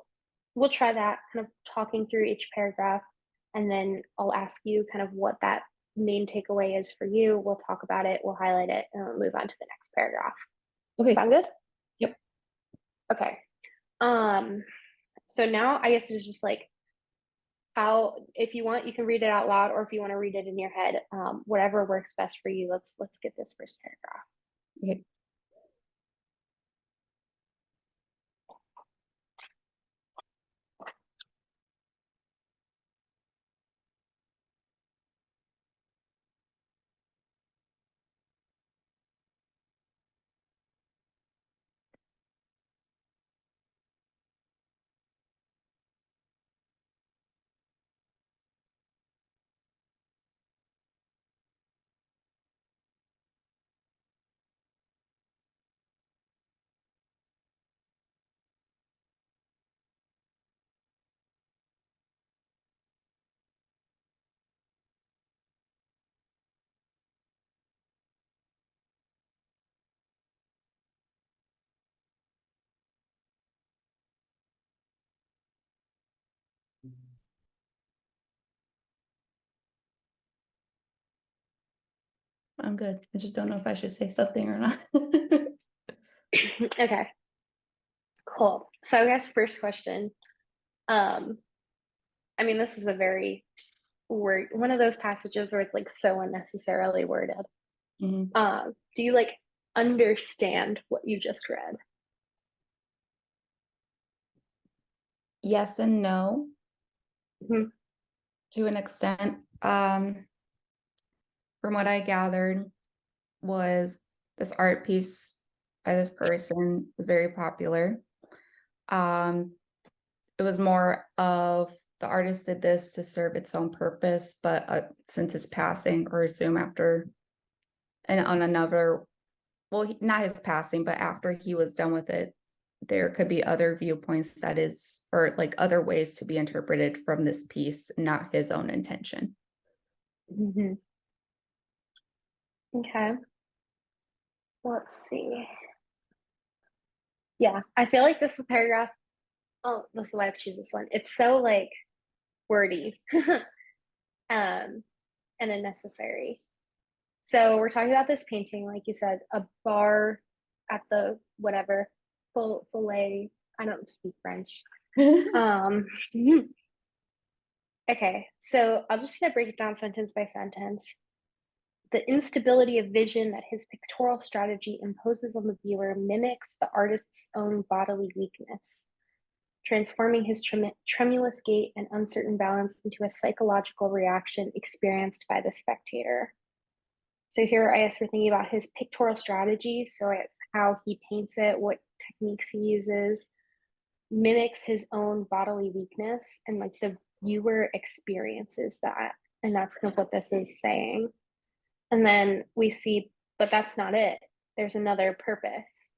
we'll try that, kind of talking through each paragraph, and then I'll ask you kind of what that main takeaway is for you. We'll talk about it, we'll highlight it, and we'll move on to the next paragraph. Okay. Sound good? Yep. Okay. So now I guess it's just like how, if you want, you can read it out loud, or if you want to read it in your head, whatever works best for you. Let's get this first paragraph. Okay. I'm good. I just don't know if I should say something or not. Okay, cool. So I guess first question. I mean, this is a very one of those passages where it's like so unnecessarily worded. Do you like understand what you just read? Yes and no, Mhm. to an extent. From what I gathered, was this art piece by this person was very popular. It was more of the artist did this to serve its own purpose, but since his passing, or assume after, and on another, well, not his passing, but after he was done with it, there could be other viewpoints that is, or like other ways to be interpreted from this piece, not his own intention. Mhm. Okay. Let's see. Yeah, I feel like this is paragraph. Oh, this is why I choose this one. It's so like wordy, and unnecessary. So we're talking about this painting, like you said, a bar at the whatever filet. I don't speak French. Um, okay, so I'll just kind of break it down sentence by sentence. The instability of vision that his pictorial strategy imposes on the viewer mimics the artist's own bodily weakness, transforming his tremulous gait and uncertain balance into a psychological reaction experienced by the spectator. So here I guess we're thinking about his pictorial strategy. So it's how he paints it, what techniques he uses, mimics his own bodily weakness, and like the viewer experiences that. And that's kind of what this is saying. And then we see, but that's not it. There's another purpose.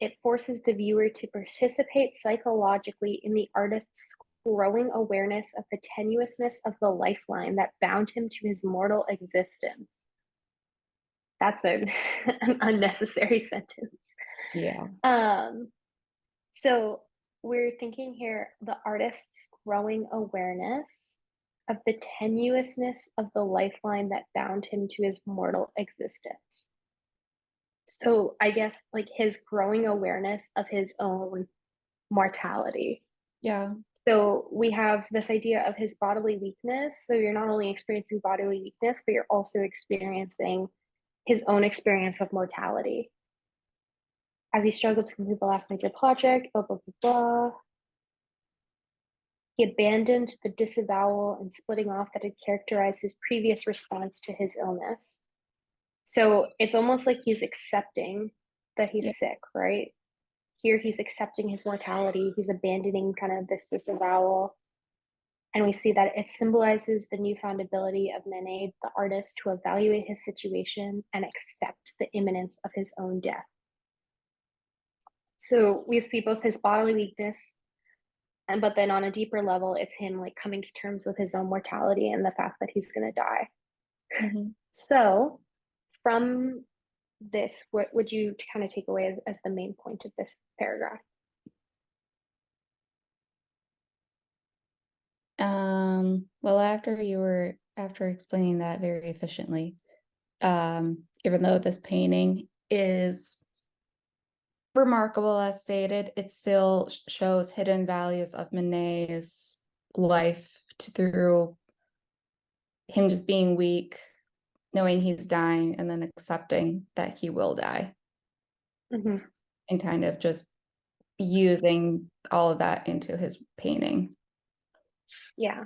It forces the viewer to participate psychologically in the artist's growing awareness of the tenuousness of the lifeline that bound him to his mortal existence. That's an unnecessary sentence. Yeah. So we're thinking here the artist's growing awareness of the tenuousness of the lifeline that bound him to his mortal existence. So I guess like his growing awareness of his own mortality. Yeah. So we have this idea of his bodily weakness. So you're not only experiencing bodily weakness, but you're also experiencing his own experience of mortality. As he struggled to complete the last major project, blah, blah, blah, blah. He abandoned the disavowal and splitting off that had characterized his previous response to his illness. So it's almost like he's accepting that he's Yeah. sick, right? Here he's accepting his mortality. He's abandoning kind of this disavowal. And we see that it symbolizes the newfound ability of Manet, the artist, to evaluate his situation and accept the imminence of his own death. So we see both his bodily weakness, but then on a deeper level, it's him like coming to terms with his own mortality and the fact that he's going to die. Mm-hmm. So from this, what would you kind of take away as the main point of this paragraph? Well, after explaining that very efficiently, even though this painting is remarkable as stated, it still shows hidden values of Manet's life through him just being weak, knowing he's dying, and then accepting that he will die, Mm-hmm. and kind of just using all of that into his painting. Yeah.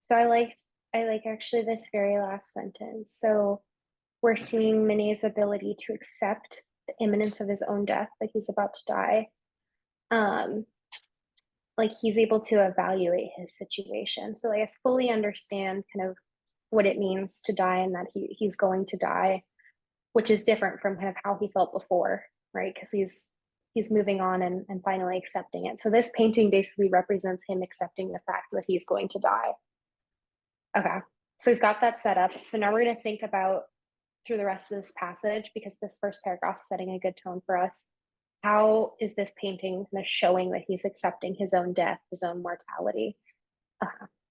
So I like actually this very last sentence. So we're seeing Manet's ability to accept the imminence of his own death, like he's about to die. Like he's able to evaluate his situation. So I guess fully understand kind of what it means to die and that he's going to die, which is different from kind of how he felt before, right? Because he's moving on and finally accepting it. So this painting basically represents him accepting the fact that he's going to die. Okay. So we've got that set up. So now we're going to think about through the rest of this passage, because this first paragraph is setting a good tone for us. How is this painting kind of showing that he's accepting his own death, his own mortality?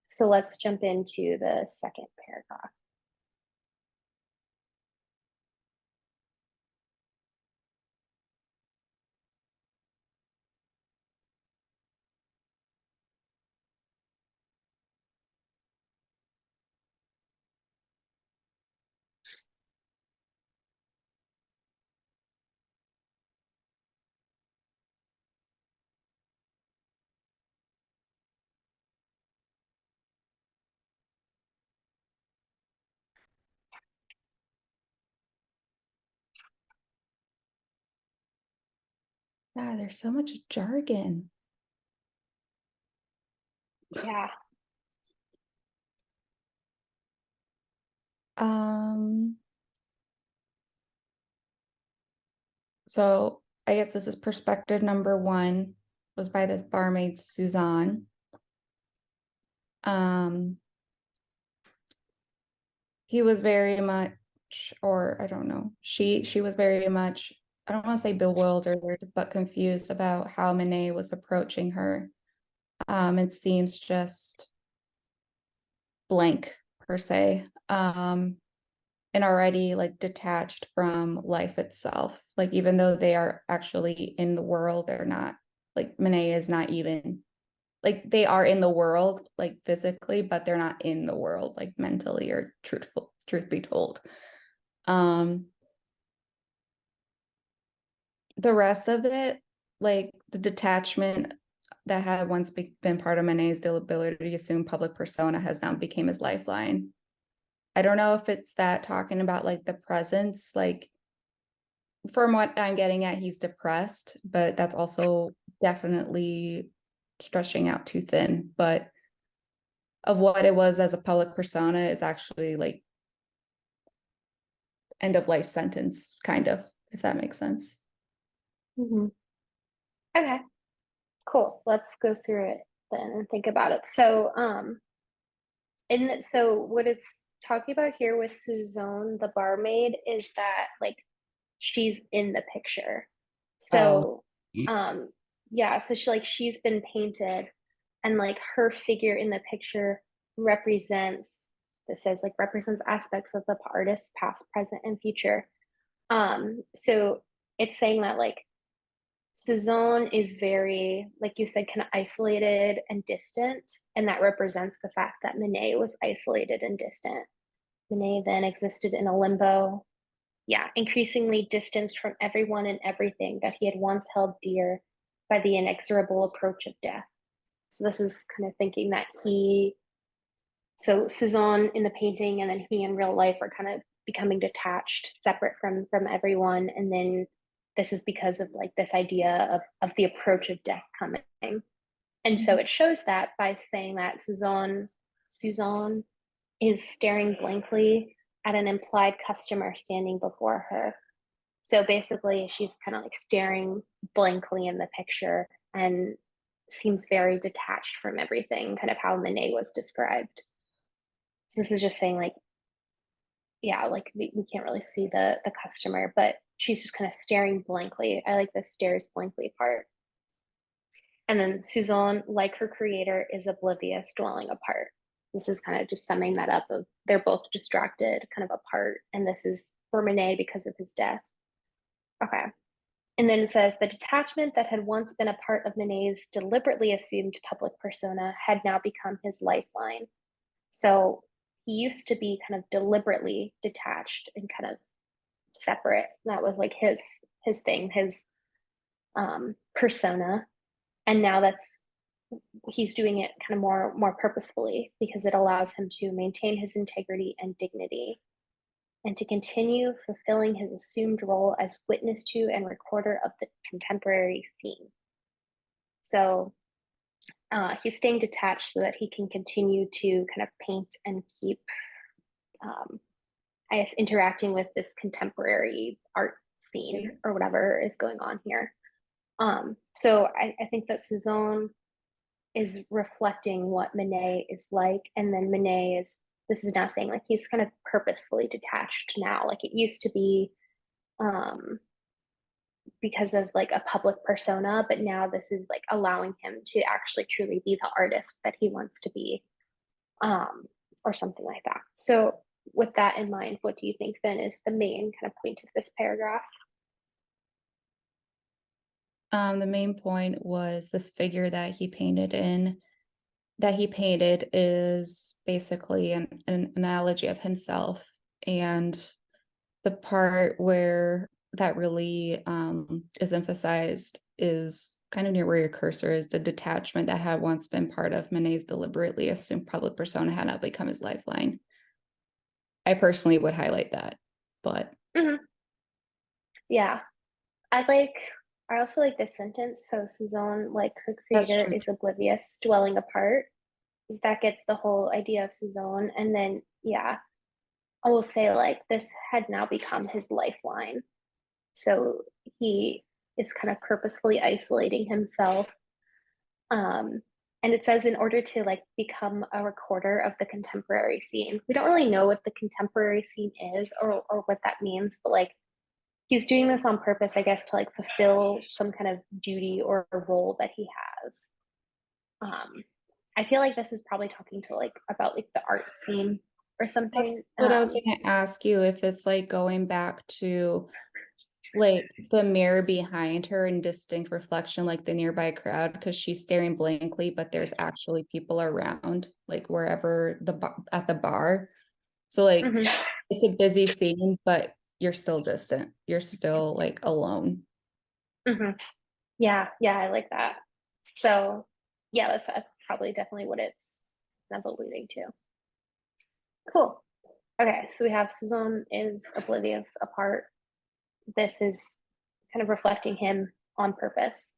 So let's jump into the second paragraph. Ah, there's so much jargon. Yeah. So I guess this is perspective number one, was by this barmaid Suzanne. He was very much, or I don't know, she was very much, I don't want to say bewildered, but confused about how Manet was approaching her. It seems just blank per se. And already like detached from life itself. Like even though they are actually in the world, they're not, like Manet is not even, like they are in the world like physically, but they're not in the world like mentally or truth be told. The rest of it, like the detachment that had once been part of Manet's ability to assume public persona has now became his lifeline. I don't know if it's that talking about like the presence, like from what I'm getting at, he's depressed, but that's also definitely stretching out too thin. But of what it was as a public persona is actually like end of life sentence, kind of, if that makes sense. Mm-hmm. Okay, cool. Let's go through it then and think about it. So, so what it's talking about here with Suzanne, the barmaid, is that like she's in the picture. Oh, So, yeah, so she's been painted, and like her figure in the picture represents, this says like represents aspects of the artist, past, present, and future. So it's saying that like Suzanne is very, like you said, kind of isolated and distant, and that represents the fact that Manet was isolated and distant. Manet then existed in a limbo, yeah, increasingly distanced from everyone and everything that he had once held dear by the inexorable approach of death. So this is kind of thinking that so Suzanne in the painting and then he in real life are kind of becoming detached, separate from everyone, and then this is because of like this idea of the approach of death coming. And so it shows that by saying that Suzanne is staring blankly at an implied customer standing before her. So basically, she's kind of like staring blankly in the picture and seems very detached from everything, kind of how Manet was described. So this is just saying, like, yeah, like we can't really see the customer, but she's just kind of staring blankly. I like the stares blankly part. And then Suzanne, like her creator, is oblivious, dwelling apart. This is kind of just summing that up of they're both distracted, kind of apart, and this is for Manet because of his death. Okay. And then it says the detachment that had once been a part of Manet's deliberately assumed public persona had now become his lifeline. So he used to be kind of deliberately detached and kind of separate. That was like his thing, his persona. And now he's doing it kind of more purposefully because it allows him to maintain his integrity and dignity and to continue fulfilling his assumed role as witness to and recorder of the contemporary scene. So he's staying detached so that he can continue to kind of paint and keep, I guess, interacting with this contemporary art scene or whatever is going on here. So I think that Suzanne is reflecting what Manet is like, and then Manet is, this is now saying like he's kind of purposefully detached now. Like it used to be because of like a public persona, but now this is like allowing him to actually truly be the artist that he wants to be, or something like that. So with that in mind, what do you think then is the main kind of point of this paragraph? The main point was this figure that he painted is basically an analogy of himself. And the part where that really is emphasized is kind of near where your cursor is, the detachment that had once been part of Manet's deliberately assumed public persona had now become his lifeline. I personally would highlight that, but Mm-hmm. Yeah, I like. I also like this sentence. So Suzanne, like her that's creator, true. is oblivious, dwelling apart. Because that gets the whole idea of Suzanne. And then, yeah, I will say like this had now become his lifeline. So he is kind of purposefully isolating himself. Um, and it says in order to like become a recorder of the contemporary scene. We don't really know what the contemporary scene is or what that means, but like he's doing this on purpose, I guess, to like fulfill some kind of duty or role that he has. Um, I feel like this is probably talking to like about like the art scene or something. What I was going to ask you, if it's like going back to like the mirror behind her in distinct reflection, like the nearby crowd, because she's staring blankly, but there's actually people around, like wherever at the bar. So like Mhm. it's a busy scene, but you're still distant. You're still like alone. Mhm. Yeah, yeah, I like that. So yeah, that's probably definitely what it's kind of alluding to. Cool. Okay, so we have Suzanne is oblivious apart. This is kind of reflecting him on purpose.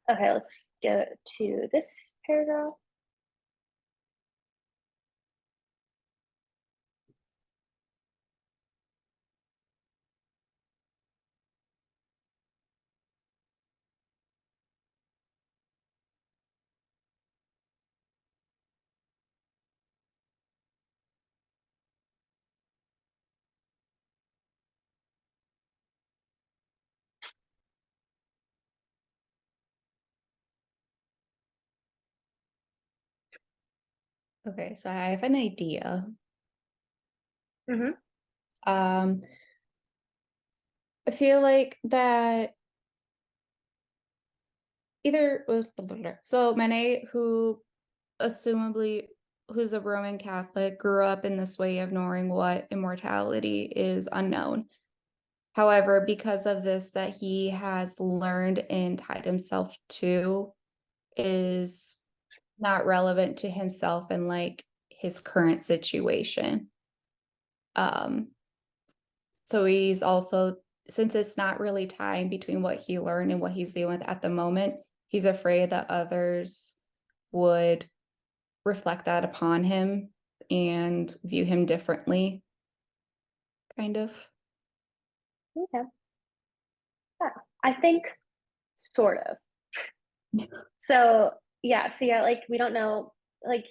Okay, let's get to this paragraph. Okay, so I have an idea. Mm-hmm. Um, I feel like that either so Mene, who assumably who's a Roman Catholic, grew up in this way of knowing what immortality is unknown. However, because of this that he has learned and tied himself to is not relevant to himself and like his current situation. Um, so he's also, since it's not really tying between what he learned and what he's dealing with at the moment, he's afraid that others would reflect that upon him and view him differently, kind of. Okay. Yeah, I think sort of. So yeah, like we don't know, like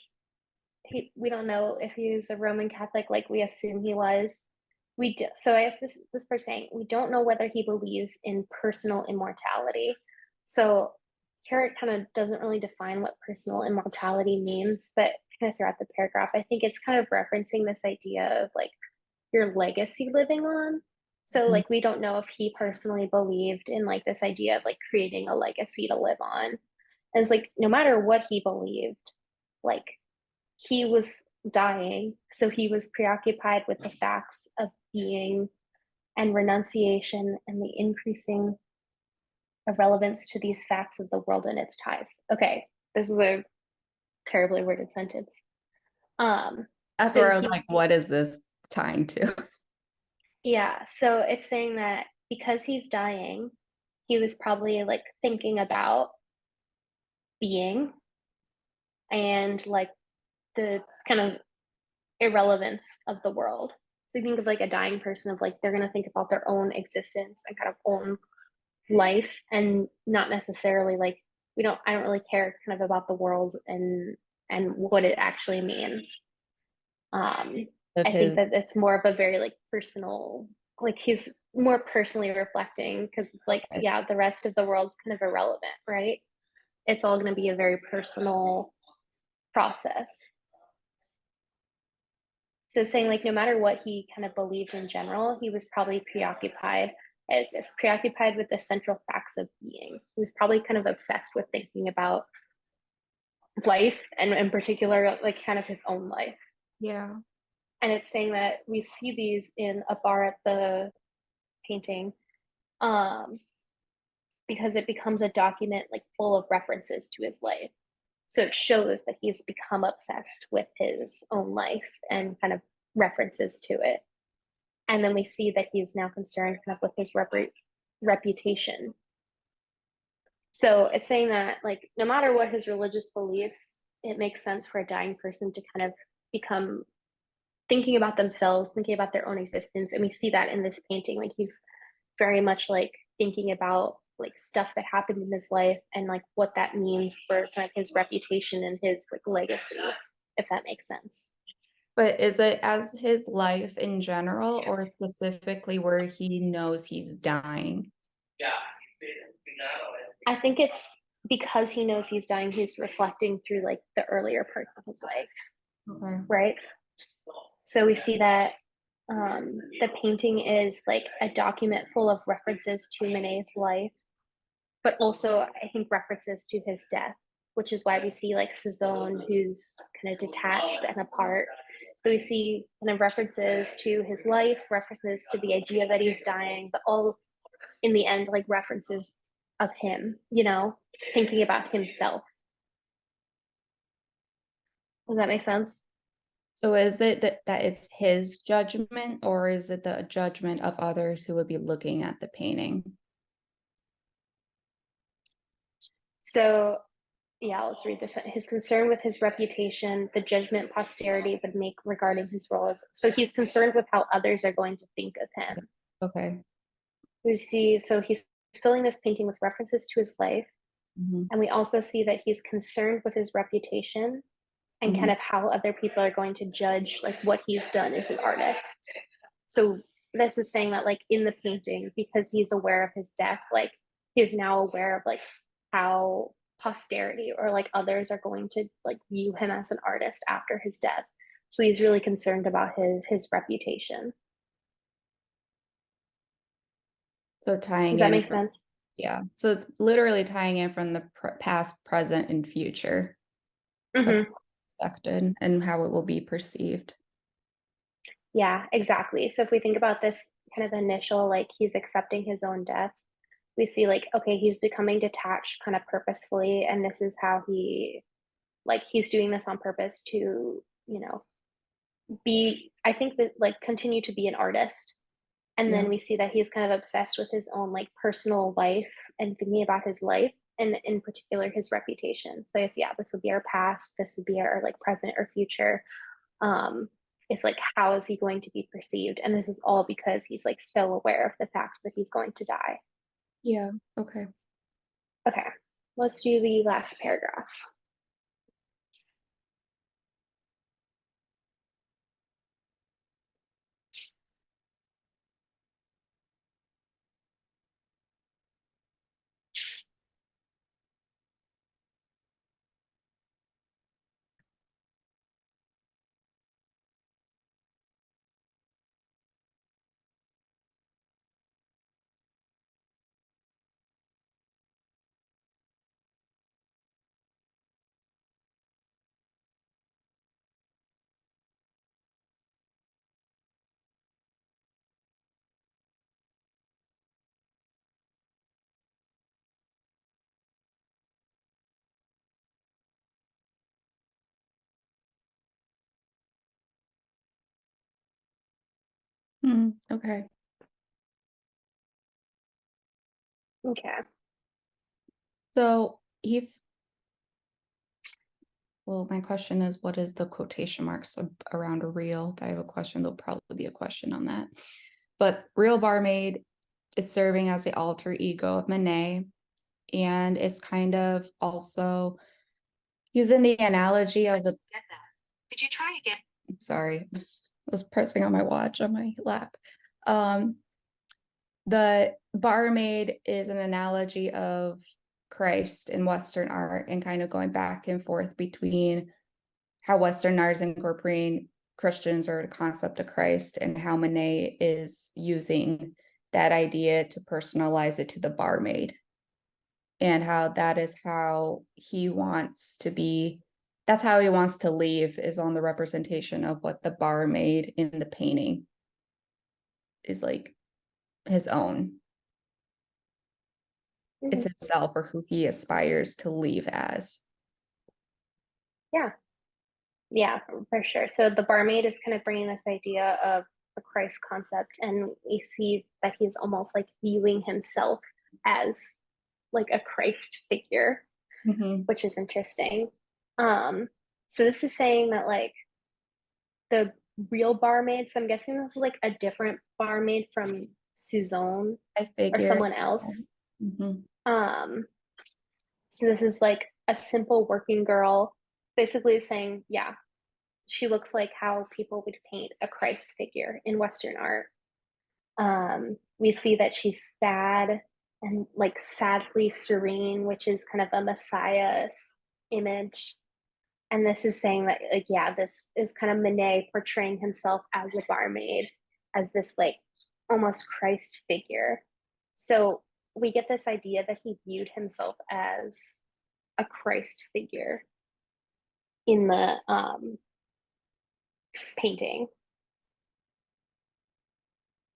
we don't know if he was a Roman Catholic, like we assume he was. We do. So I guess this person saying we don't know whether he believes in personal immortality. So here it kind of doesn't really define what personal immortality means, but kind of throughout the paragraph, I think it's kind of referencing this idea of like your legacy living on. So Mhm. like we don't know if he personally believed in like this idea of like creating a legacy to live on. And it's like no matter what he believed, like he was dying, so he was preoccupied with the facts of being and renunciation and the increasing of relevance to these facts of the world and its ties. Okay, this is a terribly worded sentence. That's So where I was he, like, what is this tying to? yeah, so it's saying that because he's dying, he was probably like thinking about being and like the kind of irrelevance of the world. So you think of like a dying person of like they're gonna think about their own existence and kind of own life and not necessarily like I don't really care kind of about the world and what it actually means. Um Of I think his that it's more of a very like personal, like he's more personally reflecting because like yeah, the rest of the world's kind of irrelevant, right? It's all going to be a very personal process. So saying like no matter what he kind of believed in general, he was probably preoccupied with the central facts of being. He was probably kind of obsessed with thinking about life and in particular like kind of his own life. yeah. And it's saying that we see these in a bar at the painting um, because it becomes a document like full of references to his life. So it shows that he's become obsessed with his own life and kind of references to it. And then we see that he's now concerned kind of with his reputation. So it's saying that like no matter what his religious beliefs, it makes sense for a dying person to kind of become thinking about themselves, thinking about their own existence. And we see that in this painting. Like he's very much like thinking about like stuff that happened in his life and like what that means for kind of his reputation and his like legacy, if that makes sense. But is it as his life in general or specifically where he knows he's dying? I think it's because he knows he's dying, he's reflecting through like the earlier parts of his life, Okay. right? So we see that the painting is like a document full of references to Manet's life, but also I think references to his death, which is why we see like Cezanne, who's kind of detached and apart. So we see kind of references to his life, references to the idea that he's dying, but all in the end, like references of him, thinking about himself. Does that make sense? So is it that it's his judgment, or is it the judgment of others who would be looking at the painting? So yeah, let's read this. His concern with his reputation, the judgment posterity would make regarding his roles. So he's concerned with how others are going to think of him. Okay. We see, so he's filling this painting with references to his life. Mhm. And we also see that he's concerned with his reputation and Mhm. kind of how other people are going to judge like what he's done as an artist. So this is saying that like in the painting, because he's aware of his death, like he's now aware of like how posterity or like others are going to like view him as an artist after his death. So he's really concerned about his reputation. So tying Does that in make from, sense? yeah. So it's literally tying in from the past, present, and future of how Mm-hmm. it's affected and how it will be perceived. Yeah, exactly. So if we think about this kind of initial, like he's accepting his own death, we see like, okay, he's becoming detached kind of purposefully. And this is how he's doing this on purpose to, be, I think that like continue to be an artist. And Yeah. then we see that he's kind of obsessed with his own like personal life and thinking about his life and in particular his reputation. So yes, yeah, this would be our past, this would be our like present or future. um it's like how is he going to be perceived, and this is all because he's like so aware of the fact that he's going to die. Yeah. Okay. Okay, let's do the last paragraph. Okay. Okay. So well, my question is, what is the quotation marks around a real? If I have a question, there'll probably be a question on that. But real barmaid is serving as the alter ego of Manet, and it's kind of also using the analogy of the. Did you try again? Sorry, I was pressing on my watch on my lap. Um, the barmaid is an analogy of Christ in Western art and kind of going back and forth between how Western art is incorporating Christians or the concept of Christ and how Manet is using that idea to personalize it to the barmaid and how that is how he wants to be. That's how he wants to leave, is on the representation of what the barmaid in the painting is like his own. It's Mm-hmm. himself or who he aspires to leave as. Yeah, yeah, for sure. So the barmaid is kind of bringing this idea of the Christ concept, and we see that he's almost like viewing himself as like a Christ figure, Mhm. which is interesting. Um, so this is saying that like the real barmaid, so I'm guessing this is like a different barmaid from Suzanne I or figure. someone else. Mhm. Um, so this is like a simple working girl, basically saying, yeah, she looks like how people would paint a Christ figure in Western art. We see that she's sad and like sadly serene, which is kind of a Messiah image. And this is saying that, like, yeah, this is kind of Manet portraying himself as a barmaid, as this like almost Christ figure. So we get this idea that he viewed himself as a Christ figure in the painting.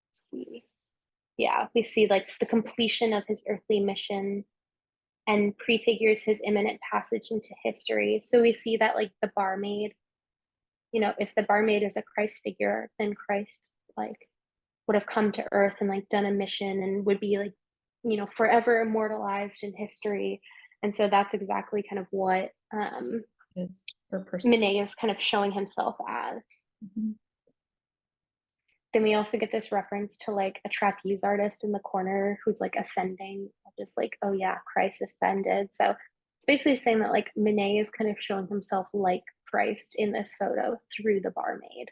Let's see, yeah, we see like the completion of his earthly mission and prefigures his imminent passage into history. So we see that like the barmaid if the barmaid is a Christ figure, then Christ like would have come to earth and like done a mission and would be like, forever immortalized in history. And so that's exactly kind of what Is for Manet is kind of showing himself as. Mhm. Then we also get this reference to like a trapeze artist in the corner who's like ascending, just like, oh yeah, Christ ascended. So it's basically saying that like Manet is kind of showing himself like Christ in this photo through the barmaid.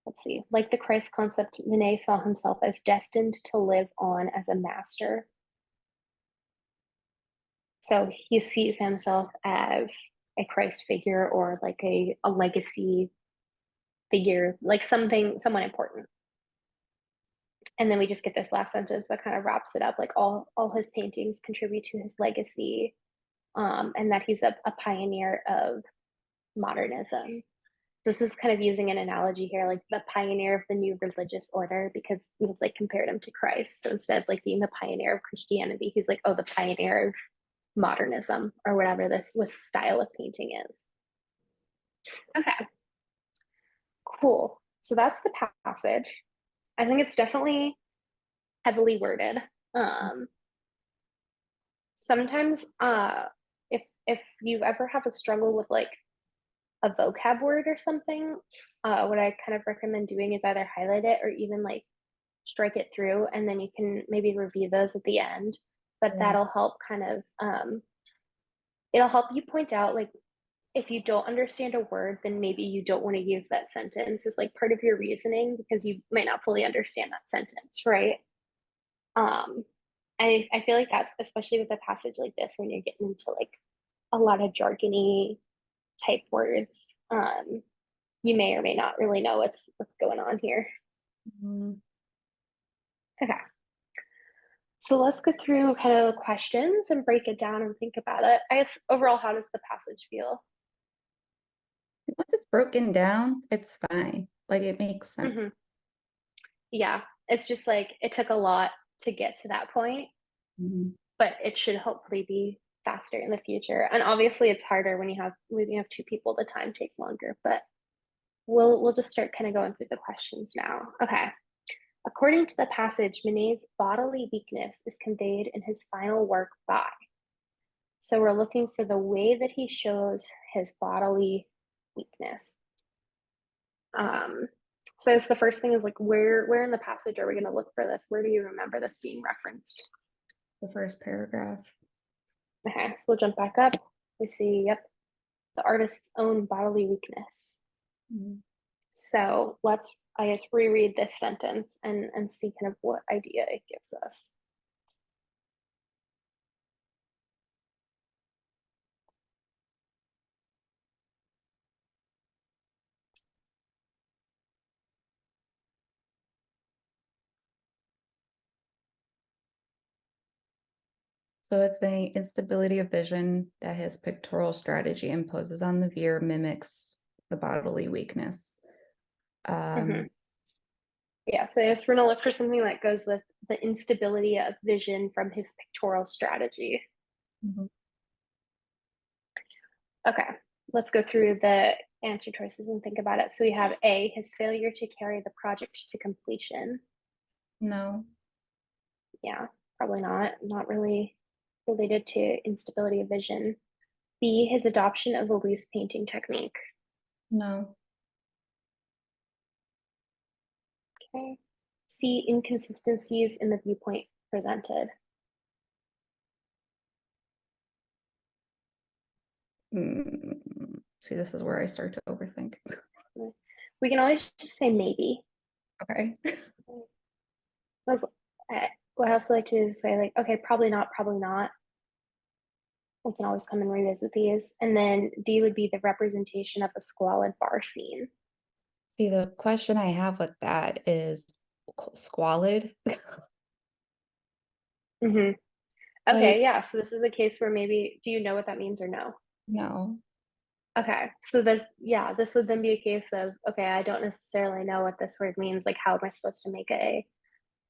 Let's see, like the Christ concept, Manet saw himself as destined to live on as a master. So he sees himself as a Christ figure or like a legacy figure, like someone important. And then we just get this last sentence that kind of wraps it up, like all his paintings contribute to his legacy, and that he's a pioneer of modernism. This is kind of using an analogy here, like the pioneer of the new religious order, because we've like compared him to Christ. So instead of like being the pioneer of Christianity, he's like, oh, the pioneer of modernism or whatever this style of painting is. Okay, cool. So that's the passage. I think it's definitely heavily worded. Sometimes if you ever have a struggle with like a vocab word or something, what I kind of recommend doing is either highlight it or even like strike it through, and then you can maybe review those at the end. But that'll help kind of it'll help you point out like if you don't understand a word, then maybe you don't want to use that sentence as like part of your reasoning because you might not fully understand that sentence, right? Um, I feel like that's especially with a passage like this when you're getting into like a lot of jargony type words. You may or may not really know what's going on here. Mhm. Okay. So let's go through kind of the questions and break it down and think about it. I guess overall, how does the passage feel? Once it's broken down, it's fine. Like it makes sense. Mm-hmm. Yeah, it's just like it took a lot to get to that point, Mhm. but it should hopefully be faster in the future. And obviously, it's harder when you have two people. The time takes longer, but we'll just start kind of going through the questions now. Okay. According to the passage, Manet's bodily weakness is conveyed in his final work by. So we're looking for the way that he shows his bodily weakness. So it's the first thing is like where in the passage are we going to look for this? Where do you remember this being referenced? The first paragraph. Okay, so we'll jump back up. We see, yep, the artist's own bodily weakness. Mhm. So let's, I guess, reread this sentence and see kind of what idea it gives us. So it's the instability of vision that his pictorial strategy imposes on the viewer mimics the bodily weakness. Mm-hmm. Yeah, so yes, we're gonna look for something that goes with the instability of vision from his pictorial strategy. Mhm. Okay, let's go through the answer choices and think about it. So we have A, his failure to carry the project to completion. No, Yeah, probably not. Not really related to instability of vision. B, his adoption of a loose painting technique. no, Okay. C, inconsistencies in the viewpoint presented. See, this is where I start to overthink. We can always just say maybe. Okay. What I also like to do is say like, okay, probably not, probably not. We can always come and revisit these. And then D would be the representation of a squalid bar scene. See, the question I have with that is squalid. Mm-hmm. Like, Okay, yeah. So this is a case where maybe, do you know what that means or no? no. Okay, so this would then be a case of, okay, I don't necessarily know what this word means. Like, how am I supposed to make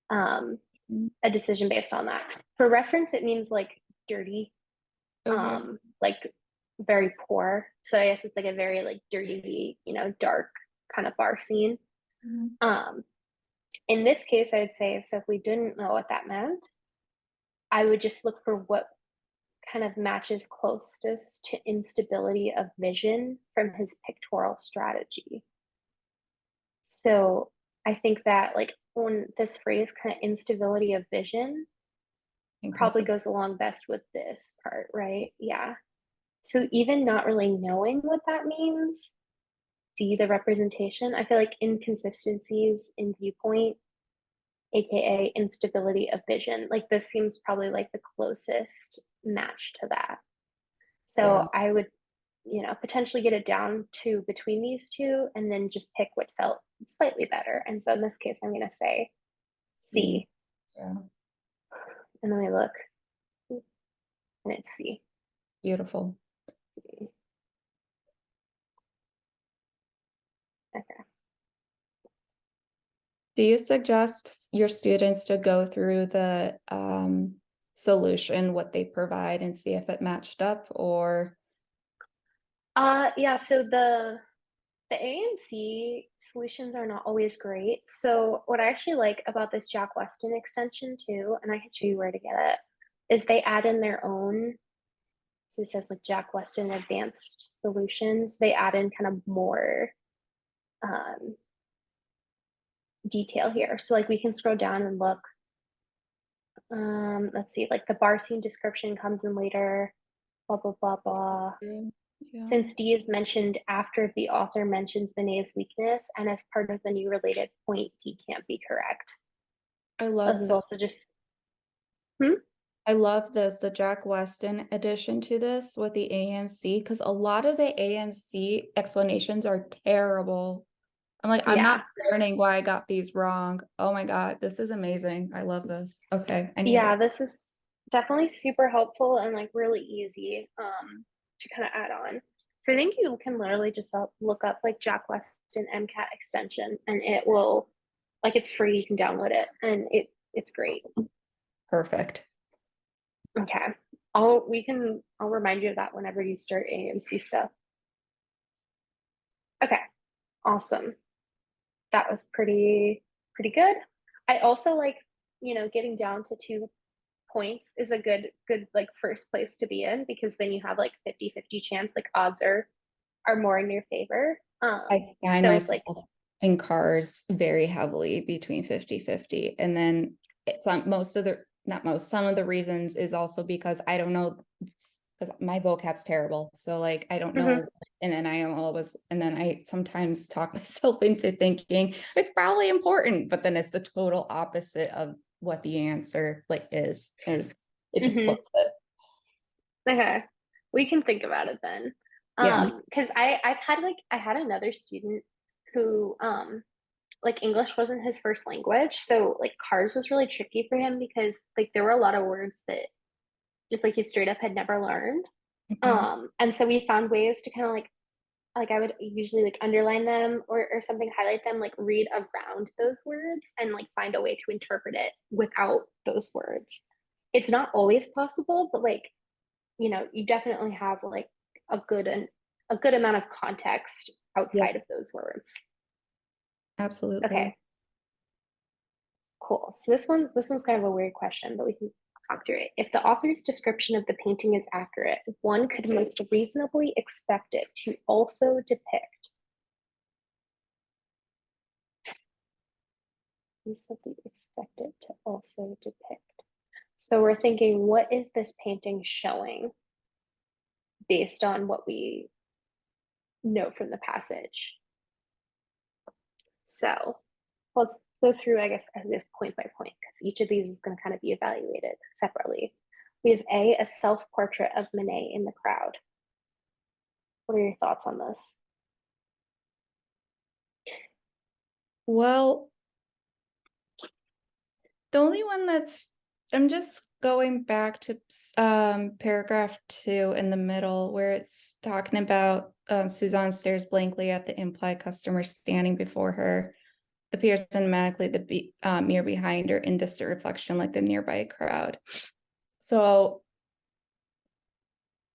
um, Mm, a decision based on that? For reference, it means like dirty, okay. like very poor. So I guess it's like a very like dirty, dark kind of bar scene. Mhm. Um, in this case, I would say, so if we didn't know what that meant, I would just look for what kind of matches closest to instability of vision from his pictorial strategy. So I think that like when this phrase kind of instability of vision probably Inconsistent. goes along best with this part, right? Yeah. So even not really knowing what that means, D, the representation, I feel like inconsistencies in viewpoint, aka instability of vision, like this seems probably like the closest match to that. Yeah. So I would, potentially get it down to between these two and then just pick what felt slightly better. And so in this case, I'm going to say See. C. Yeah. And then we look and it's C. Beautiful. Okay. Do you suggest your students to go through the solution, what they provide, and see if it matched up, or? Yeah, so the AMC solutions are not always great. So what I actually like about this Jack Weston extension too, and I can show you where to get it, is they add in their own. So it says like Jack Weston Advanced Solutions. They add in kind of more um, detail here. So like we can scroll down and look. Let's see, like the bar scene description comes in later. Blah blah blah blah. Yeah, Since D is mentioned after the author mentions Benet's weakness and as part of the new related point, D can't be correct. I This love is that. also just, hmm? I love this, the Jack Weston addition to this with the AMC, because a lot of the AMC explanations are terrible. I'm like, I'm not Yeah. learning why I got these wrong. Oh my God, this is amazing. I love this. Okay, I need Yeah, it. this is definitely super helpful and like really easy to kind of add on. So I think you can literally just look up like Jack Weston MCAT extension and it will like it's free, you can download it and it's great. Perfect. Okay. I'll remind you of that whenever you start AMC stuff. Okay, awesome. That was pretty good. I also like, getting down to 2 points is a good like first place to be in because then you have like 50-50 chance, like odds are more in your favor. I find So like myself in cars very heavily between 50-50. And then it's on most of the, not most, some of the reasons is also because I don't know, because my vocab's terrible. So like, I don't mhm, know. And then I am always, and then I sometimes talk myself into thinking it's probably important, but then it's the total opposite of what the answer like is. It just mhm. flips it. Okay. We can think about it then. Yeah. Because I had another student who like English wasn't his first language. So like cars was really tricky for him because like there were a lot of words that just like he straight up had never learned. Mhm. And so we found ways to kind of like I would usually like underline them or something, highlight them, like read around those words and like find a way to interpret it without those words. It's not always possible, but like, you definitely have like a good and a good amount of context outside Yep. of those words. Absolutely. Okay, cool. So this one's kind of a weird question, but we can talk through it. If the author's description of the painting is accurate, one could most reasonably expect it to also depict reasonably expected to also depict. So we're thinking, what is this painting showing based on what we know from the passage? So let's go through, I guess, as if point by point, because each of these is going to kind of be evaluated separately. We have a self-portrait of Manet in the crowd. What are your thoughts on this? Well, the only one that's, I'm just going back to paragraph 2 in the middle where it's talking about Suzanne stares blankly at the implied customer standing before her, appears cinematically the mirror behind her in distant reflection like the nearby crowd. So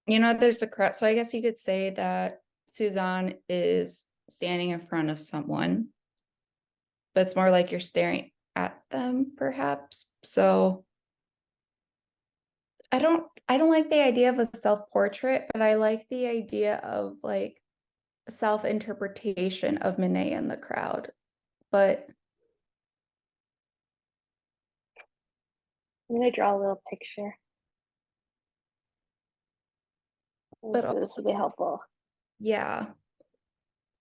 You know, there's a crowd. So I guess you could say that Suzanne is standing in front of someone, but it's more like you're staring at them, perhaps. So I don't like the idea of a self-portrait, but I like the idea of like self-interpretation of Monet in the crowd. But I'm gonna draw a little picture. but This also, will be helpful. yeah.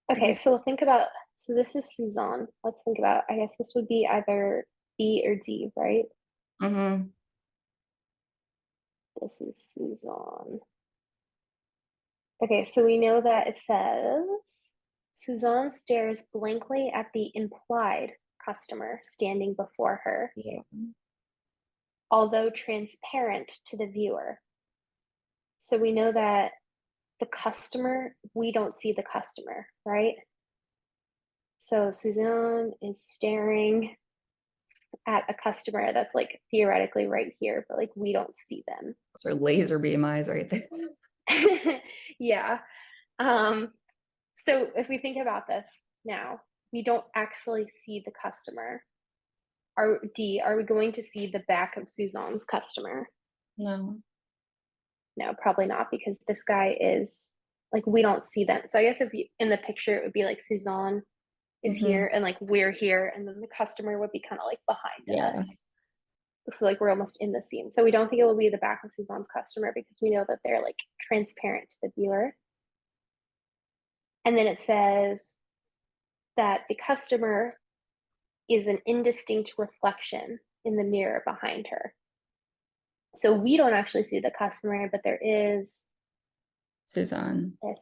Because Okay, you so think about, so this is Suzanne. Let's think about, I guess this would be either B or D, right? Mhm. This is Suzanne. Okay, so we know that it says Suzanne stares blankly at the implied customer standing before her, Yeah. although transparent to the viewer. So we know that the customer, we don't see the customer, right? So Suzanne is staring at a customer that's like theoretically right here, but like we don't see them. Those are laser beam eyes right there. Yeah. Um, so if we think about this now, we don't actually see the customer. Are we going to see the back of Suzanne's customer? No. No, probably not, because this guy is like we don't see them. So I guess if you, in the picture it would be like Suzanne is Mhm. here and like we're here, and then the customer would be kind of like behind Yeah. us. So like we're almost in the scene. So we don't think it will be the back of Suzanne's customer because we know that they're like transparent to the viewer. And then it says that the customer is an indistinct reflection in the mirror behind her. So we don't actually see the customer, but there is Suzanne. a,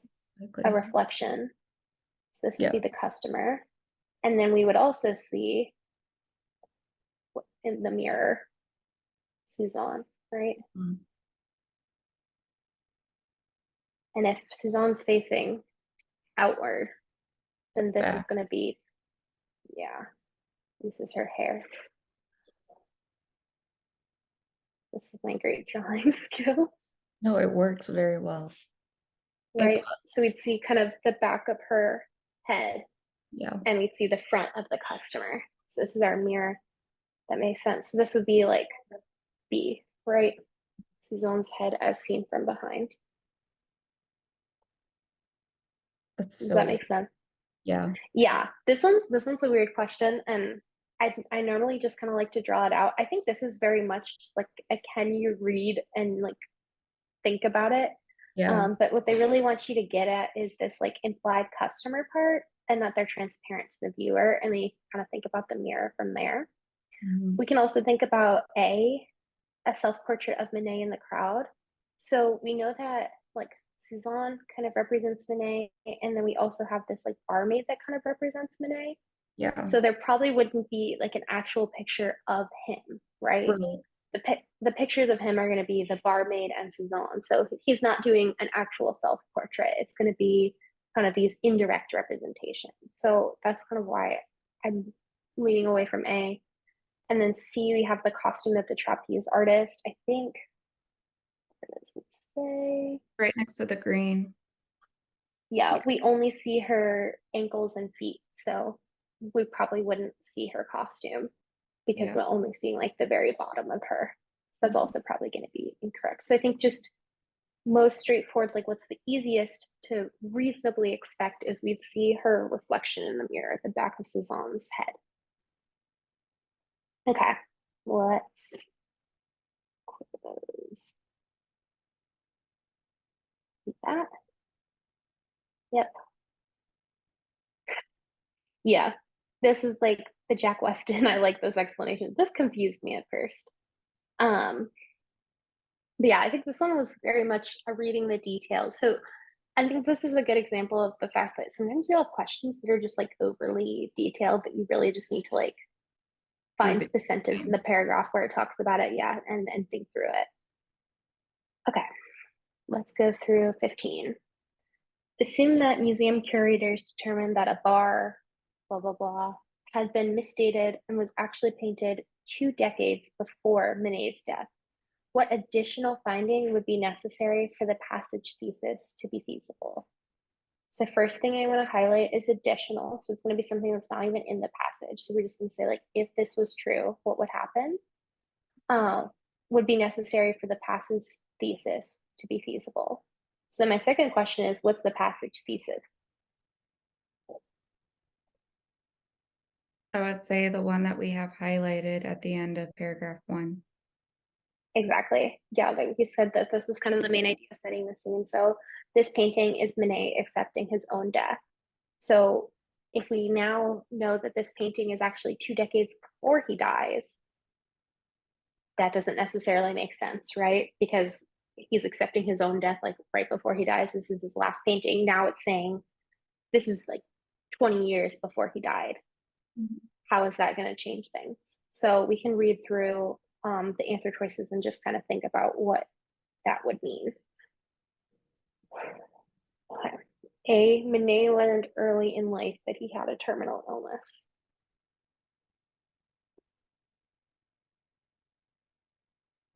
Exactly. reflection. So this would Yeah. be the customer. And then we would also see in the mirror Suzanne, right? Mm. And if Suzanne's facing outward, then this is Back. going to be, yeah, this is her hair. This is my great drawing skills, No, it works very well. It right? does. So we'd see kind of the back of her head Yeah. and we'd see the front of the customer. So this is our mirror. That makes sense. So this would be like B, right? Suzanne's head as seen from behind. That's Does so that weird. make sense? Yeah. Yeah, this one's a weird question, and I normally just kind of like to draw it out. I think this is very much just like a can you read and like think about it. Yeah. But what they really want you to get at is this like implied customer part, and that they're transparent to the viewer, and then you kind of think about the mirror from there. Mhm. We can also think about a self-portrait of Monet in the crowd. So we know that like Suzanne kind of represents Monet, and then we also have this like barmaid that kind of represents Monet. Yeah. So there probably wouldn't be like an actual picture of him, right? Right. The pictures of him are going to be the barmaid and Suzanne. So he's not doing an actual self portrait. It's going to be kind of these indirect representations. So that's kind of why I'm leaning away from A. And then C, we have the costume of the trapeze artist. I think, what does it say? Right next to the green. Yeah, Yeah. we only see her ankles and feet. So we probably wouldn't see her costume because Yeah. we're only seeing like the very bottom of her. So that's Mhm. also probably going to be incorrect. So I think just most straightforward, like what's the easiest to reasonably expect is we'd see her reflection in the mirror at the back of Suzanne's head. Okay, let's close that. Yep. Yeah. This is like the Jack Weston. I like this explanation. This confused me at first. Um, but yeah, I think this one was very much a reading the details. So I think this is a good example of the fact that sometimes you have questions that are just like overly detailed that you really just need to like Read find it. the sentence in the paragraph where it talks about it, yeah, and think through it. Okay, let's go through 15. Assume that museum curators determined that a bar, blah, blah, blah, had been misdated and was actually painted 2 decades before Manet's death. what additional finding would be necessary for the passage thesis to be feasible? So first thing I want to highlight is additional. So it's going to be something that's not even in the passage. So we're just going to say, like, if this was true, what would happen? Would be necessary for the passage thesis to be feasible. So my second question is, what's the passage thesis? I would say the one that we have highlighted at the end of paragraph 1. Exactly. Yeah, like he said that this was kind of the main idea, setting the scene. So this painting is Manet accepting his own death. So if we now know that this painting is actually 2 decades before he dies, that doesn't necessarily make sense, right? Because he's accepting his own death like right before he dies. This is his last painting. Now it's saying this is like 20 years before he died. How is that going to change things? So we can read through the answer choices and just kind of think about what that would mean. Okay. A, Manet learned early in life that he had a terminal illness.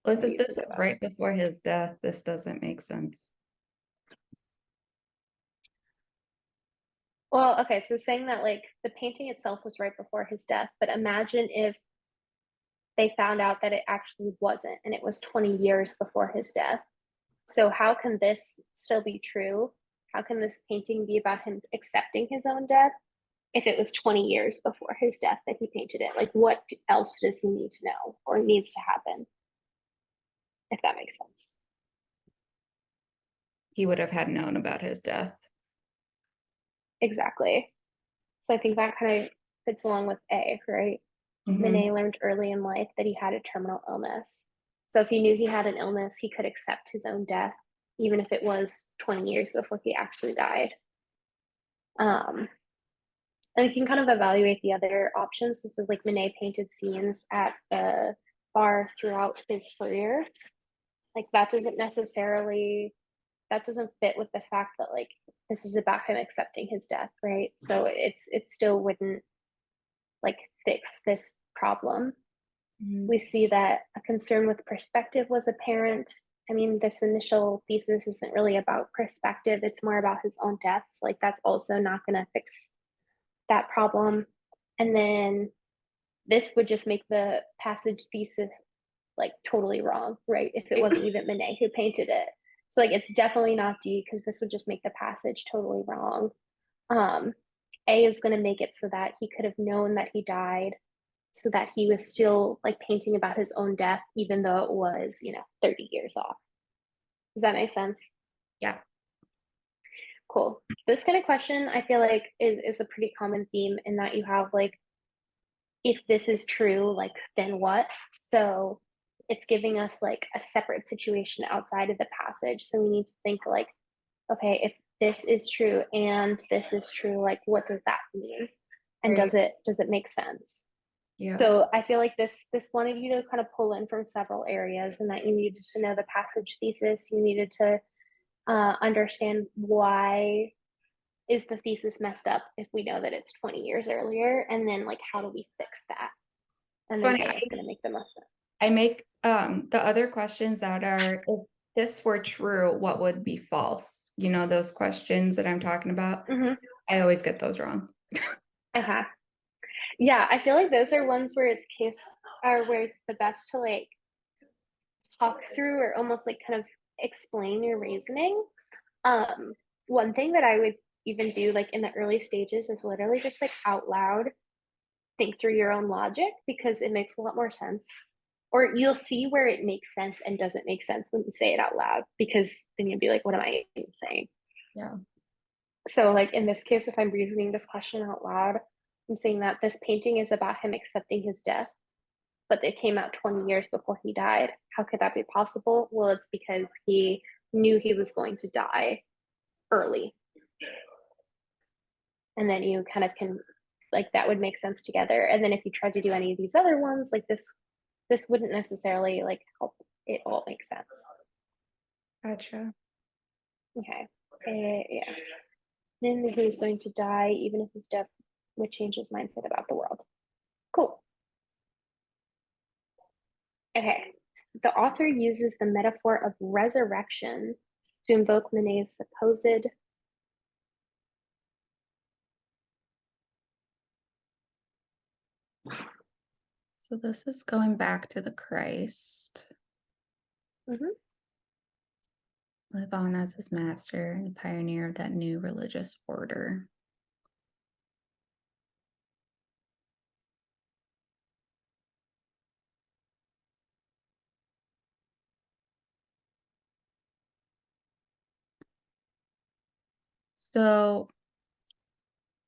Well, What do if you this think of was that? right before his death, this doesn't make sense. Well, okay, so saying that like the painting itself was right before his death, but imagine if they found out that it actually wasn't and it was 20 years before his death. So how can this still be true? How can this painting be about him accepting his own death if it was 20 years before his death that he painted it? Like, what else does he need to know or needs to happen? If that makes sense. He would have had known about his death. Exactly. So I think that kind of fits along with A, right? Manet learned early in life that he had a terminal illness. So if he knew he had an illness, he could accept his own death, even if it was 20 years before he actually died. And we can kind of evaluate the other options. This is like Manet painted scenes at the bar throughout his career. Like that doesn't fit with the fact that like this is about him accepting his death, right? So it still wouldn't like fix this problem. We see that a concern with perspective was apparent. I mean, this initial thesis isn't really about perspective, it's more about his own deaths. Like, that's also not going to fix that problem. And then this would just make the passage thesis like totally wrong, right? If it wasn't even Manet who painted it. So, like, it's definitely not D because this would just make the passage totally wrong. A is going to make it so that he could have known that he died, so that he was still like painting about his own death, even though it was, 30 years off. Does that make sense? Yeah. Cool. This kind of question, I feel like is a pretty common theme in that you have like, if this is true, like, then what? So it's giving us like a separate situation outside of the passage. So we need to think like, okay, if this is true and this is true, like, what does that mean? And Right. does it make sense? Yeah. So I feel like this wanted you to kind of pull in from several areas, and that you needed to know the passage thesis. You needed to understand why is the thesis messed up if we know that it's 20 years earlier, and then like how do we fix that? And then Funny, A is going to make the most sense. I make the other questions that are, if this were true, what would be false? You know, those questions that I'm talking about. I always get those wrong. Uh-huh. Yeah, I feel like those are ones where where it's the best to like talk through or almost like kind of explain your reasoning. One thing that I would even do like in the early stages is literally just like out loud think through your own logic, because it makes a lot more sense. Or you'll see where it makes sense and doesn't make sense when you say it out loud, because then you'll be like, what am I even saying? Yeah. So like in this case, if I'm reasoning this question out loud, I'm saying that this painting is about him accepting his death, but it came out 20 years before he died. How could that be possible? Well, it's because he knew he was going to die early. And then you kind of can, like, that would make sense together. And then if you tried to do any of these other ones, like this wouldn't necessarily like help it all make sense. Gotcha. Okay. Yeah. Then he was going to die, even if his death would change his mindset about the world. Cool. Okay. the author uses the metaphor of resurrection to invoke Manet's supposed. So this is going back to the Christ. Mhm. Live on as his master and pioneer of that new religious order. So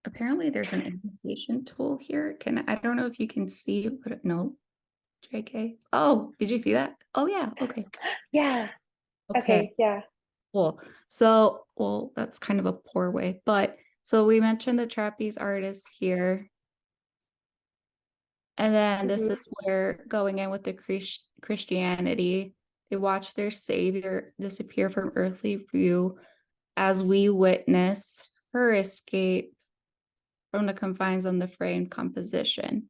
apparently there's an invitation tool here. I don't know if you can see, but no, JK. Oh, did you see that? Oh yeah, okay. Yeah. Okay, Okay. Yeah. cool. So, well, that's kind of a poor way, but so we mentioned the trapeze artist here. And then this Mhm. is where going in with the Christianity, they watch their savior disappear from earthly view as we witness her escape from the confines of the framed composition.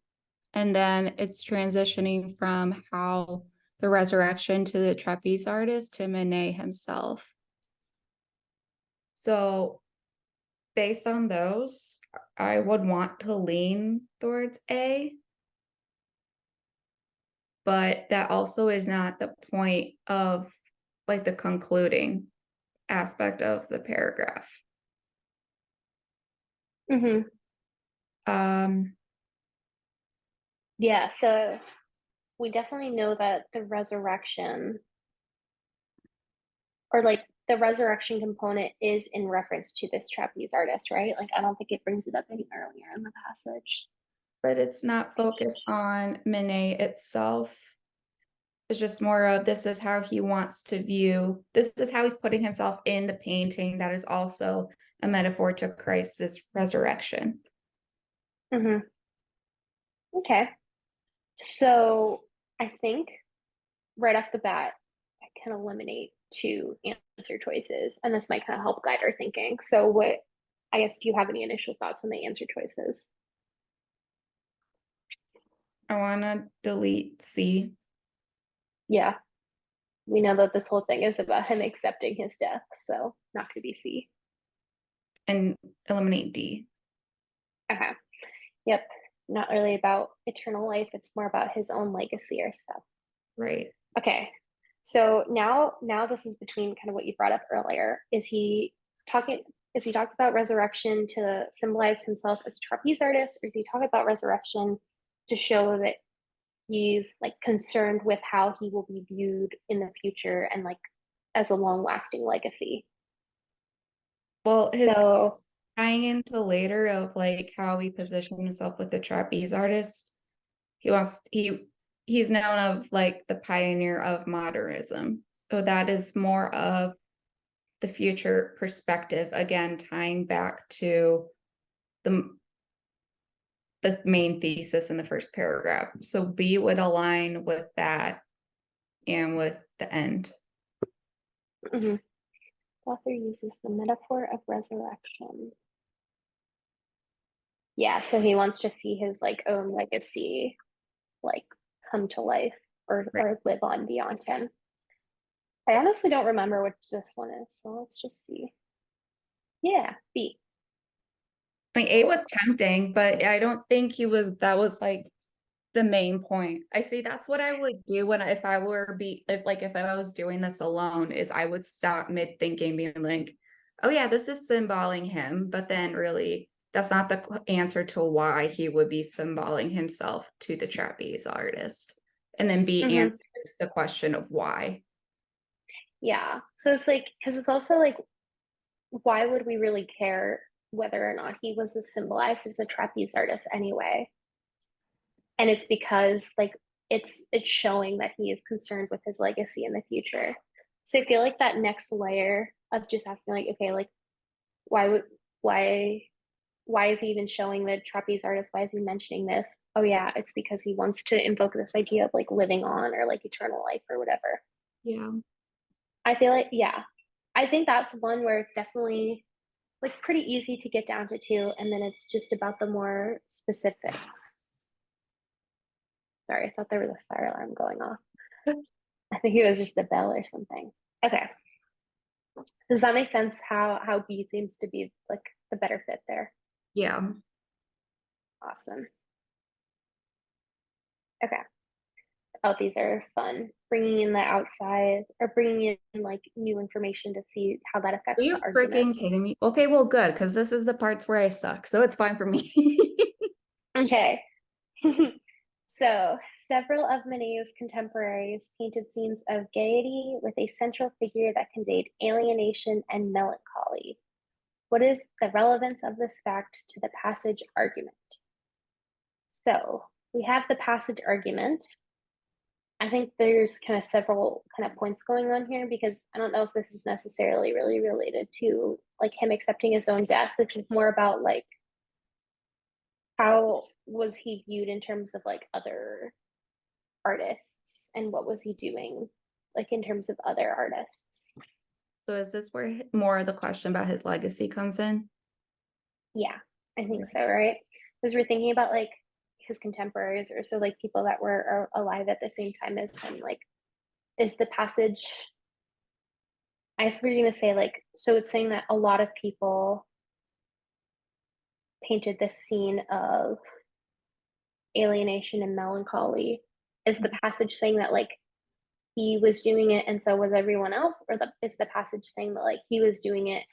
And then it's transitioning from how the resurrection to the trapeze artist to Manet himself. So based on those, I would want to lean towards A, but that also is not the point of like the concluding aspect of the paragraph. Mhm. Um, Yeah. So we definitely know that the resurrection, or like the resurrection component, is in reference to this trapeze artist, right? Like, I don't think it brings it up any earlier in the passage. but it's not focused on Manet itself. It's just more of this is how he wants to view, this is how he's putting himself in the painting that is also a metaphor to Christ's resurrection. Mhm. Okay. So I think right off the bat, I can eliminate two answer choices, and this might kind of help guide our thinking. So, what, I guess, do you have any initial thoughts on the answer choices? I want to delete C. Yeah, we know that this whole thing is about him accepting his death, so not going to be C. And eliminate D. Okay. Yep. Not really about eternal life. It's more about his own legacy or stuff. Right. Okay. So now this is between kind of what you brought up earlier. Talking is he talking about resurrection to symbolize himself as a trapeze artist, or is he talking about resurrection to show that he's like concerned with how he will be viewed in the future and like as a long lasting legacy? Well, his So tying into later of like how he positioned himself with the trapeze artist, he's known of like the pioneer of modernism. So that is more of the future perspective, again, tying back to the the main thesis in the first paragraph. So B would align with that and with the end. mhm. The author uses the metaphor of resurrection. Yeah, so he wants to see his like own legacy like come to life, Right. or live on beyond him. I honestly don't remember what this one is, so let's just see. Yeah, B. I mean, A was tempting, but I don't think that was like the main point. I see that's what I would do when if I were be if I was doing this alone is I would stop mid thinking being like, oh yeah, this is symboling him, but then really that's not the answer to why he would be symboling himself to the trapeze artist. And then B Mm-hmm. answers the question of why. Yeah, so it's like, because it's also like, why would we really care whether or not he was symbolized as a trapeze artist anyway? And it's because like it's showing that he is concerned with his legacy in the future. So I feel like that next layer of just asking like, okay, like why would why why is he even showing the trapeze artist? Why is he mentioning this? Oh yeah, it's because he wants to invoke this idea of like living on or like eternal life or whatever. Yeah. I feel like, yeah, I think that's one where it's definitely like pretty easy to get down to two, and then it's just about the more specifics. Sorry, I thought there was a fire alarm going off. I think it was just a bell or something. Okay. Does that make sense how B seems to be like the better fit there? Yeah. Awesome. Okay. Oh, these are fun. Bringing in the outside or bringing in like new information to see how that Are affects you the argument. freaking kidding me? Okay, well, good, because this is the parts where I suck, so it's fine for me. Okay. So, several of Manet's contemporaries painted scenes of gaiety with a central figure that conveyed alienation and melancholy. What is the relevance of this fact to the passage argument? So, we have the passage argument. I think there's kind of several kind of points going on here because I don't know if this is necessarily really related to like him accepting his own death. This is more about like how was he viewed in terms of like other artists and what was he doing like in terms of other artists. So is this where more of the question about his legacy comes in? Yeah, I think so, right? Because we're thinking about like his contemporaries or so like people that were alive at the same time as him. Like, is the passage, I guess we're gonna say like, so it's saying that a lot of people painted this scene of alienation and melancholy. Is the passage saying that like he was doing it and so was everyone else, or is the passage saying that like he was doing it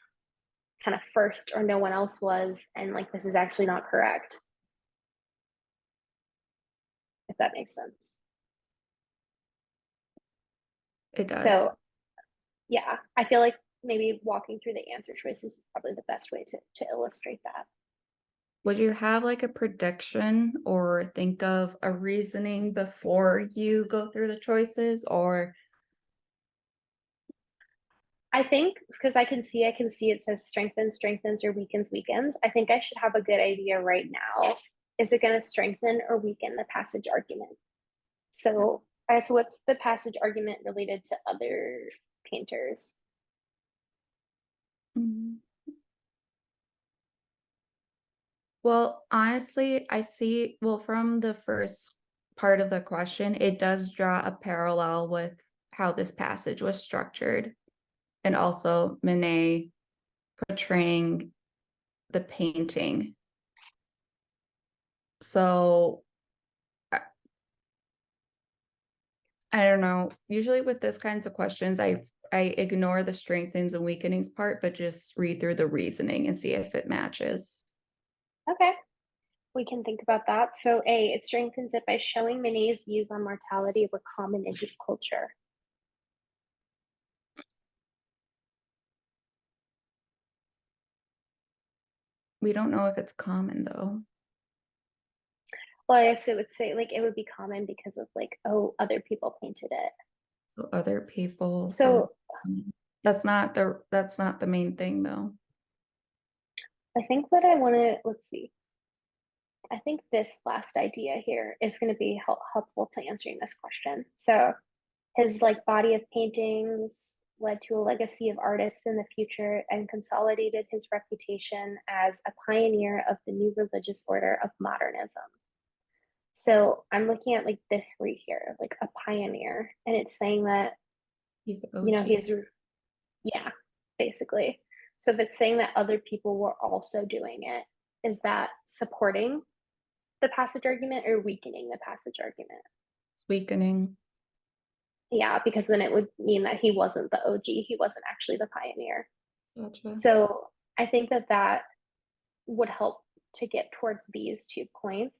kind of first or no one else was, and like this is actually not correct, if that makes sense? It does. So yeah, I feel like maybe walking through the answer choices is probably the best way to illustrate that. Would you have like a prediction or think of a reasoning before you go through the choices, or I think because I can see it says strengthens, strengthens, or weakens, weakens. I think I should have a good idea right now. Is it going to strengthen or weaken the passage argument? So, so what's the passage argument related to other painters? mm, well, honestly, I see, well, from the first part of the question, it does draw a parallel with how this passage was structured, and also Manet portraying the painting. So I don't know. Usually with this kinds of questions, I ignore the strengthens and weakenings part, but just read through the reasoning and see if it matches. Okay, we can think about that. So, A, it strengthens it by showing Manet's views on mortality were common in his culture. We don't know if it's common though. Well, I guess it would say like it would be common because of like, oh, other people painted it. So other people, so So that's not the main thing though. I think what I want to, let's see, I think this last idea here is going to be helpful to answering this question. So his like body of paintings led to a legacy of artists in the future and consolidated his reputation as a pioneer of the new religious order of modernism. So I'm looking at like this right here, like a pioneer, and it's saying that, He's you know, OG. he's, yeah, basically. So if it's saying that other people were also doing it, is that supporting the passage argument or weakening the passage argument? It's weakening. Yeah, because then it would mean that he wasn't the OG, he wasn't actually the pioneer. Gotcha. So I think that that would help to get towards these 2 points.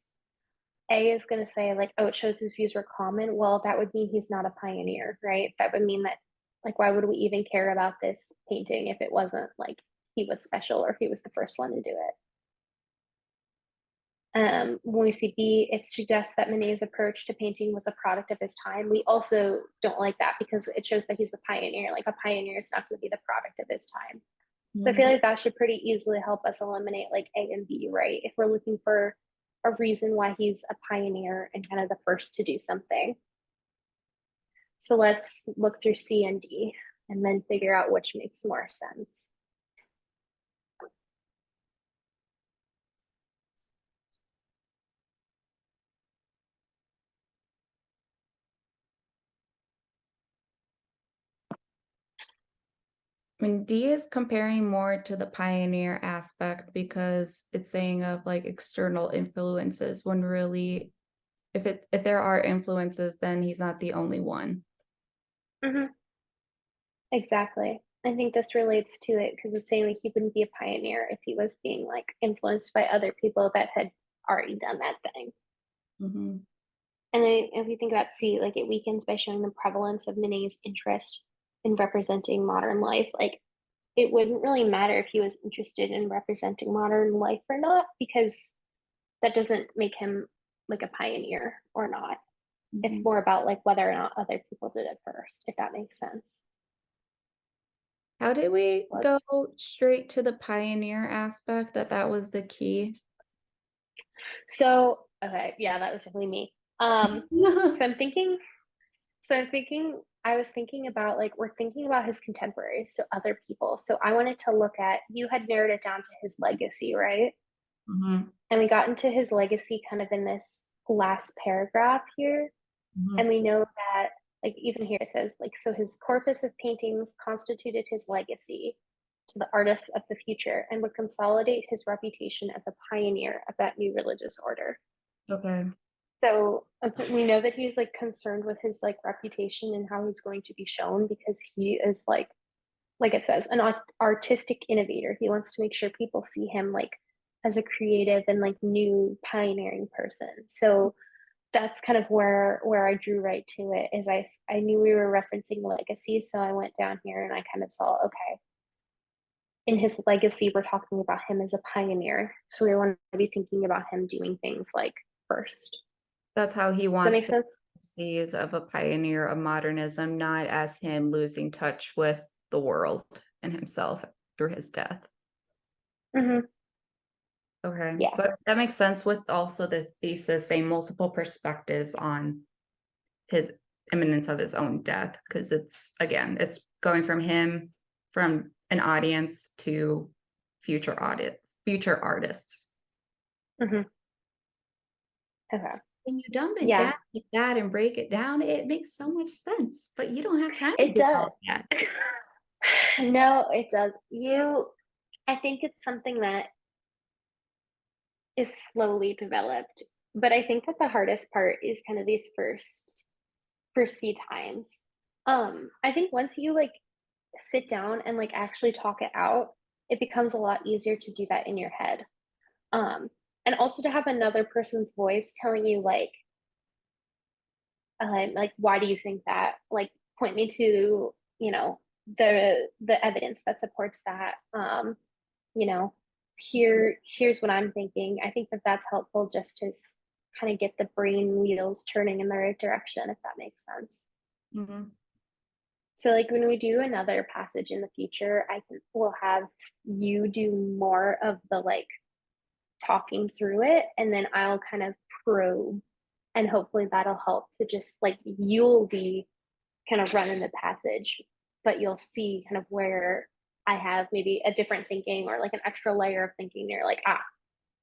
A is going to say, like, oh, it shows his views were common. Well, that would mean he's not a pioneer, right? That would mean that, like, why would we even care about this painting if it wasn't like he was special or he was the first one to do it? When we see B, it suggests that Manet's approach to painting was a product of his time. We also don't like that because it shows that he's a pioneer. Like a pioneer is not going to be the product of his time. So I feel like that should pretty easily help us eliminate like A and B, right? If we're looking for a reason why he's a pioneer and kind of the first to do something. So let's look through C and D and then figure out which makes more sense. mean, D is comparing more to the pioneer aspect because it's saying of like external influences when really if there are influences, then he's not the only one. Hmm. Exactly. I think this relates to it because it's saying like he wouldn't be a pioneer if he was being like influenced by other people that had already done that thing. Hmm. And then if you think about C, like it weakens by showing the prevalence of Monet's interest in representing modern life. Like it wouldn't really matter if he was interested in representing modern life or not, because that doesn't make him like a pioneer or not. It's Hmm. more about like whether or not other people did it first, if that makes sense. How did we go Let's straight to the pioneer aspect that was the key? So okay, yeah, that was definitely me. So I'm thinking, I was thinking about like we're thinking about his contemporaries, so other people. So I wanted to look at you had narrowed it down to his legacy, right? Mhm, And we got into his legacy kind of in this last paragraph here. And mhm. we know that like even here it says like so his corpus of paintings constituted his legacy to the artists of the future and would consolidate his reputation as a pioneer of that new religious order. Okay. So we know that he's like concerned with his like reputation and how he's going to be shown because he is like it says an artistic innovator. He wants to make sure people see him like as a creative and like new pioneering person. So that's kind of where I drew right to it is I knew we were referencing legacy, so I went down here and I kind of saw okay, in his legacy we're talking about him as a pioneer, so we want to be thinking about him doing things like first. That's how he Does that wants make to sense? see of a pioneer of modernism, not as him losing touch with the world and himself through his death. Mm-hmm. Okay. Yeah. So that makes sense with also the thesis saying multiple perspectives on his imminence of his own death, because it's again, it's going from him, from an audience to future artists. Mm-hmm. Okay. When you dumb it Yeah, down like that and break it down, it makes so much sense. But you don't have time to it do does. all that. No, it does. I think it's something that is slowly developed, but I think that the hardest part is kind of these first few times. I think once you like sit down and like actually talk it out, it becomes a lot easier to do that in your head. And also to have another person's voice telling you like why do you think that? Like point me to, you know, the evidence that supports that. You know, here's what I'm thinking. I think that that's helpful just to kind of get the brain wheels turning in the right direction, if that makes sense. Mhm. So like when we do another passage in the future, we'll have you do more of the like talking through it, and then I'll kind of probe, and hopefully that'll help to just like you'll be kind of running the passage, but you'll see kind of where I have maybe a different thinking or like an extra layer of thinking. You're like, ah,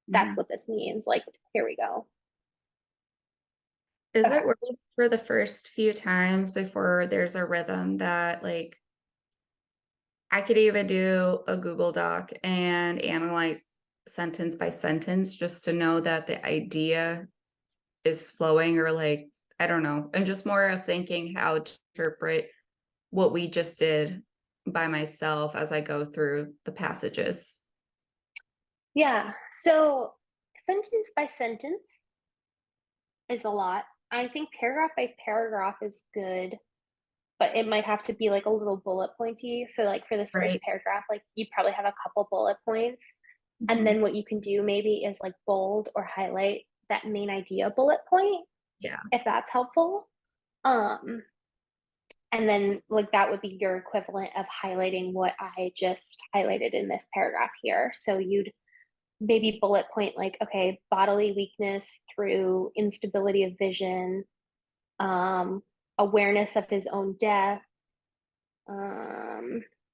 that's Mhm. what this means. Like, here we go. Is Okay. it worth for the first few times before there's a rhythm that like I could even do a Google Doc and analyze sentence by sentence just to know that the idea is flowing, or like I don't know. I'm just more of thinking how to interpret what we just did by myself as I go through the passages. Yeah. So sentence by sentence is a lot. I think paragraph by paragraph is good, but it might have to be like a little bullet pointy. So like for this first Right. paragraph, like you probably have a couple bullet points. And Mhm. then what you can do maybe is like bold or highlight that main idea bullet point, Yeah. if that's helpful. Um, and then like that would be your equivalent of highlighting what I just highlighted in this paragraph here. So you'd maybe bullet point like, okay, bodily weakness through instability of vision, um, awareness of his own death,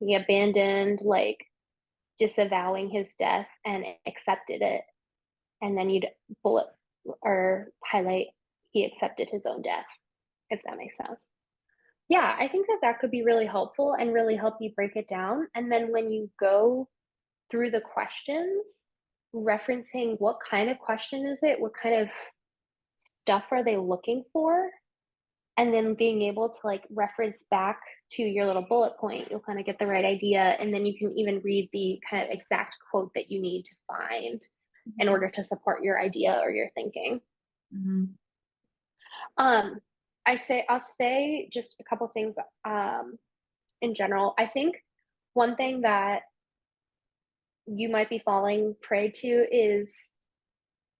he abandoned, like disavowing his death and accepted it. And then you'd bullet or highlight he accepted his own death, if that makes sense. Yeah, I think that that could be really helpful and really help you break it down. And then when you go through the questions, referencing what kind of question is it? What kind of stuff are they looking for? And then being able to like reference back to your little bullet point, you'll kind of get the right idea. And then you can even read the kind of exact quote that you need to find in Mhm. order to support your idea or your thinking. Mhm. Um, I'll say just a couple things in general. I think one thing that you might be falling prey to is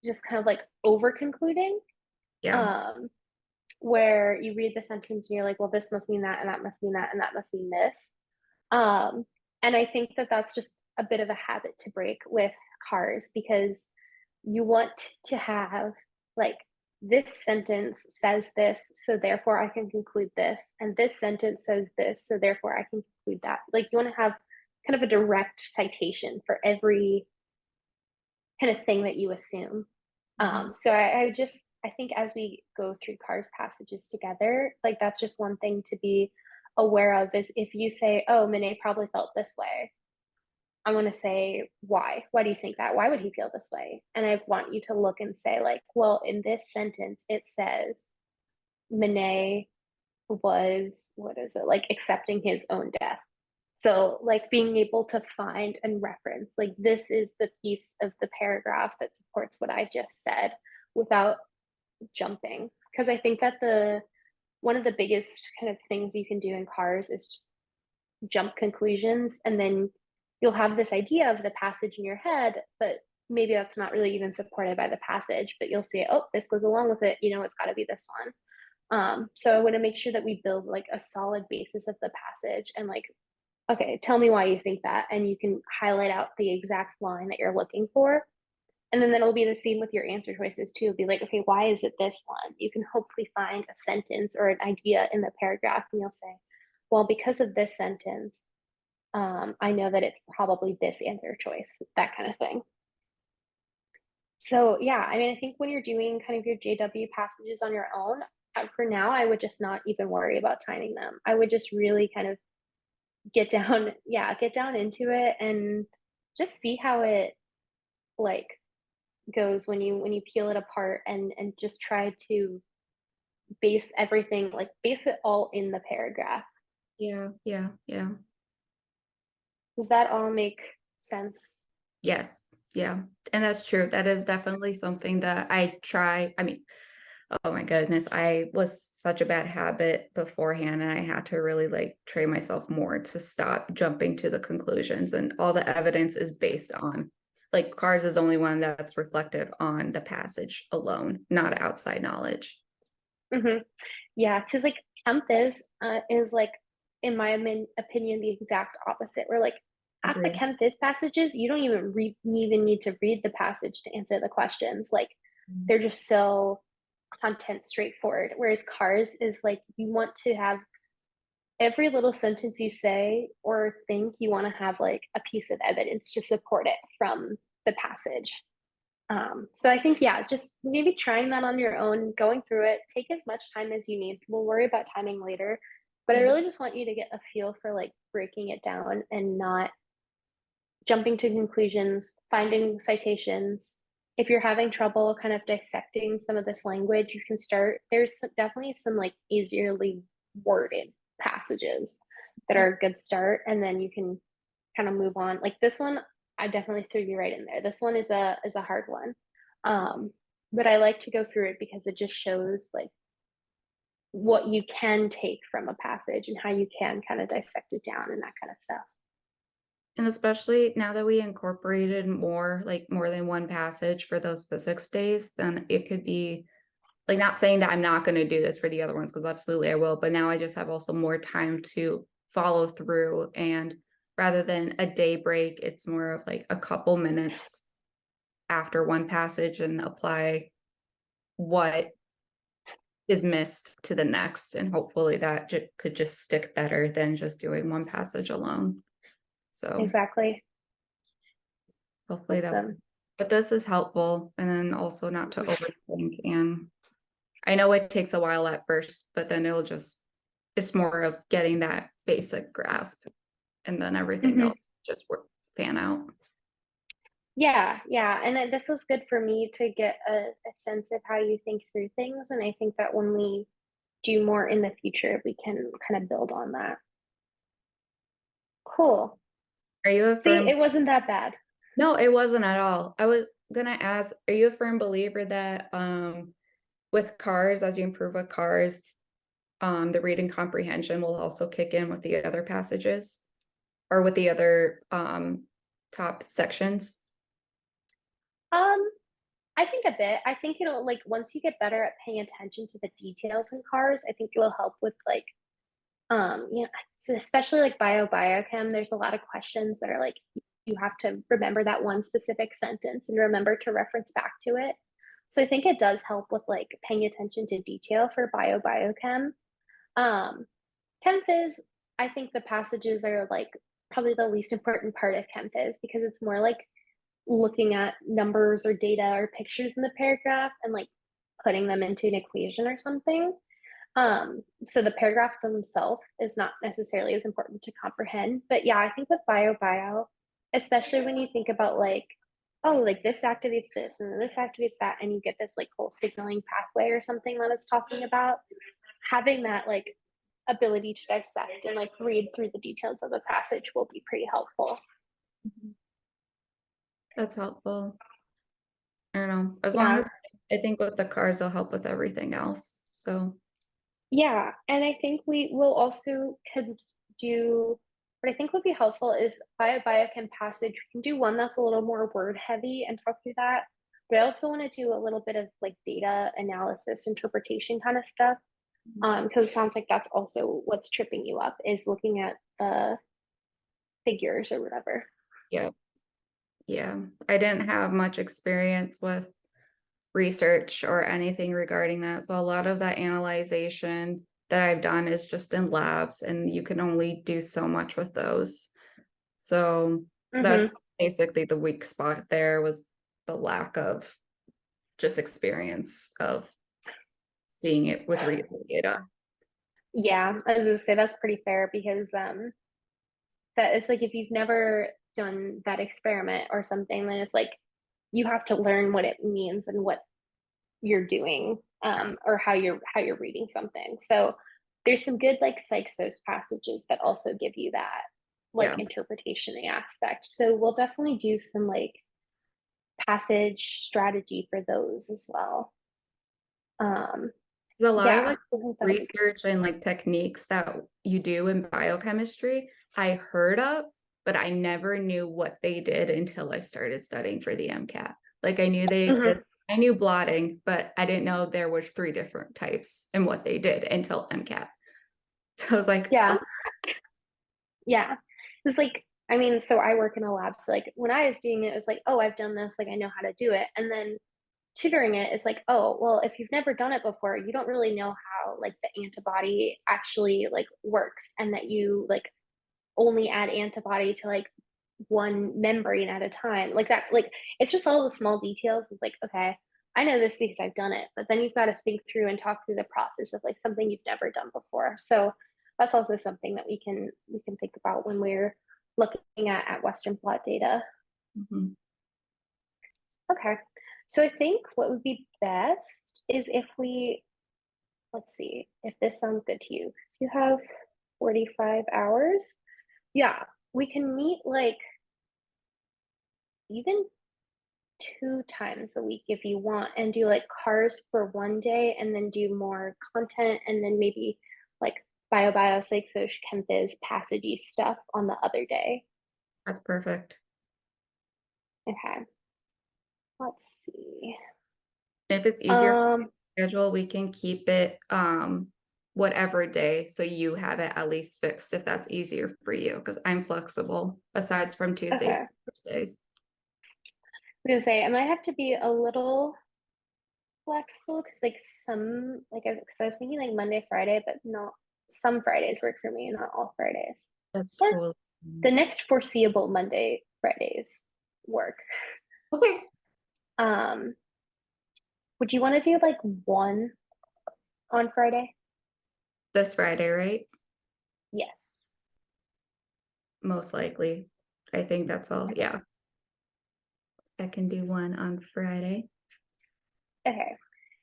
just kind of like over concluding. Yeah. Um, where you read the sentence and you're like, well, this must mean that, and that must mean that, and that must mean this. Um, and I think that that's just a bit of a habit to break with cars because you want to have like this sentence says this, so therefore I can conclude this, and this sentence says this, so therefore I can conclude that. Like you want to have kind of a direct citation for every kind of thing that you assume. Mhm. So I think as we go through cars passages together, like that's just one thing to be aware of is if you say, oh, Monet probably felt this way. I want to say, why? Why do you think that? Why would he feel this way? And I want you to look and say, like, well, in this sentence, it says Monet was, what is it, like accepting his own death. So, like, being able to find and reference, like, this is the piece of the paragraph that supports what I just said without jumping. Because I think that one of the biggest kind of things you can do in cars is just jump conclusions. And then you'll have this idea of the passage in your head, but maybe that's not really even supported by the passage, but you'll say, oh, this goes along with it. It's got to be this one. So I want to make sure that we build like a solid basis of the passage and like, okay, tell me why you think that. And you can highlight out the exact line that you're looking for. And then that'll be the same with your answer choices too. Be like, okay, why is it this one? You can hopefully find a sentence or an idea in the paragraph, and you'll say, well, because of this sentence, I know that it's probably this answer choice, that kind of thing. So yeah, I mean, I think when you're doing kind of your JW passages on your own, for now, I would just not even worry about timing them. I would just really kind of get down into it and just see how it like goes when you peel it apart and just try to base it all in the paragraph. Yeah. Yeah. Yeah. Does that all make sense? Yes. Yeah. And that's true. That is definitely something that I try. I mean, oh my goodness, I was such a bad habit beforehand, and I had to really like train myself more to stop jumping to the conclusions. And all the evidence is based on like Cars is only one that's reflective on the passage alone, not outside knowledge. Hmm. Yeah, because like Kempis is like, in my opinion, the exact opposite. Where like at the Agreed. Kempis passages, you don't even need to read the passage to answer the questions. Like Mm. they're just so content straightforward. Whereas Cars is like you want to have every little sentence you say or think, you want to have like a piece of evidence to support it from the passage. So I think, yeah, just maybe trying that on your own, going through it, take as much time as you need. We'll worry about timing later. But I Yeah. really just want you to get a feel for like breaking it down and not jumping to conclusions, finding citations. If you're having trouble kind of dissecting some of this language, you can start. Definitely some like easily worded passages that are a good start. And then you can kind of move on. Like this one, I definitely threw you right in there. This one is a hard one. Um, but I like to go through it because it just shows like what you can take from a passage and how you can kind of dissect it down and that kind of stuff. And especially now that we incorporated more, like more than one passage for those physics days, then it could be like not saying that I'm not going to do this for the other ones, because absolutely I will, but now I just have also more time to follow through. And rather than a day break, it's more of like a couple minutes after one passage and apply what is missed to the next. And hopefully that could just stick better than just doing one passage alone. So Exactly. hopefully that, Awesome. but this is helpful. And then also not to overthink. And I know it takes a while at first, but then it's more of getting that basic grasp, and then everything Mhm. else just work fan out. Yeah, yeah, and this was good for me to get a sense of how you think through things, and I think that when we do more in the future, we can kind of build on that. Cool. Are you a See, firm it wasn't that bad. No, it wasn't at all. I was gonna ask, are you a firm believer that with cars, as you improve with cars, the reading comprehension will also kick in with the other passages or with the other top sections? Um, I think a bit. I think it'll like once you get better at paying attention to the details in cars, I think it will help with like you know, so especially like biochem, there's a lot of questions that are like you have to remember that one specific sentence and remember to reference back to it. So I think it does help with like paying attention to detail for biochem. Chem phys, I think the passages are like probably the least important part of chem phys because it's more like looking at numbers or data or pictures in the paragraph and like putting them into an equation or something. So the paragraph themselves is not necessarily as important to comprehend. But yeah, I think with bio, especially when you think about like, oh, like this activates this and this activates that, and you get this like whole signaling pathway or something that it's talking about, having that like ability to dissect and like read through the details of the passage will be pretty helpful. That's helpful. I don't know. As long Yeah. as I think with the cars, they'll help with everything else. So Yeah, and I think we will also could do what I think would be helpful is biochem passage. We can do one that's a little more word heavy and talk through that. But I also want to do a little bit of like data analysis, interpretation kind of stuff. Because it sounds like that's also what's tripping you up is looking at the figures or whatever. yeah, yeah. I didn't have much experience with research or anything regarding that. So a lot of that analyzation that I've done is just in labs, and you can only do so much with those. So Mm-hmm. that's basically the weak spot there, was the lack of just experience of seeing it with real data. Yeah, I was gonna say that's pretty fair because that is like if you've never done that experiment or something, then it's like you have to learn what it means and what you're doing or how you're reading something. So there's some good like psychos passages that also give you that like Yeah. interpretation aspect. So we'll definitely do some like passage strategy for those as well. Um, There's a lot of yeah, like I think that'll be research and like techniques that you do in biochemistry I heard of, but I never knew what they did until I started studying for the MCAT. Like I knew they good. Mm-hmm. exist. I knew blotting, but I didn't know there were 3 different types and what they did until MCAT. So I was like, Yeah, oh, yeah. It's like I mean, so I work in a lab. So like when I was doing it, it was like, oh, I've done this, like I know how to do it. And then tutoring it, it's like, oh, well, if you've never done it before, you don't really know how like the antibody actually like works and that you like only add antibody to like one membrane at a time. Like that, like it's just all the small details. It's like, okay, I know this because I've done it, but then you've got to think through and talk through the process of like something you've never done before. So that's also something that we can think about when we're looking at Western blot data. mhm. Okay. So I think what would be best is if we, let's see, if this sounds good to you. So you have 45 hours. Yeah, we can meet like even 2 times a week if you want and do like cars for one day and then do more content and then maybe like psych social chem phys passagey stuff on the other day. That's perfect. Okay. Let's see. If it's easier Um, schedule, we can keep it whatever day so you have it at least fixed if that's easier for you, because I'm flexible aside from Tuesdays okay. and Thursdays. I'm gonna say I might have to be a little flexible because like some like cause I was thinking like Monday, Friday, but not some Fridays work for me, not all Fridays. That's Or totally the next foreseeable Monday, Fridays work. okay. Um, would you want to do like one on Friday? This Friday, right? Yes. Most likely. I think that's all. Okay. Yeah. I can do one on Friday. Okay.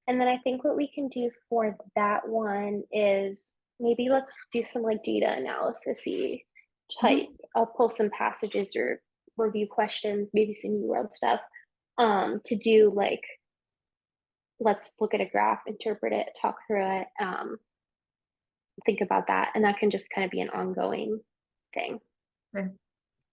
And then I think what we can do for that one is maybe let's do some like data analysis type. Mhm. I'll pull some passages or review questions, maybe some UWorld stuff, to do like let's look at a graph, interpret it, talk through it, think about that. And that can just kind of be an ongoing thing. Okay.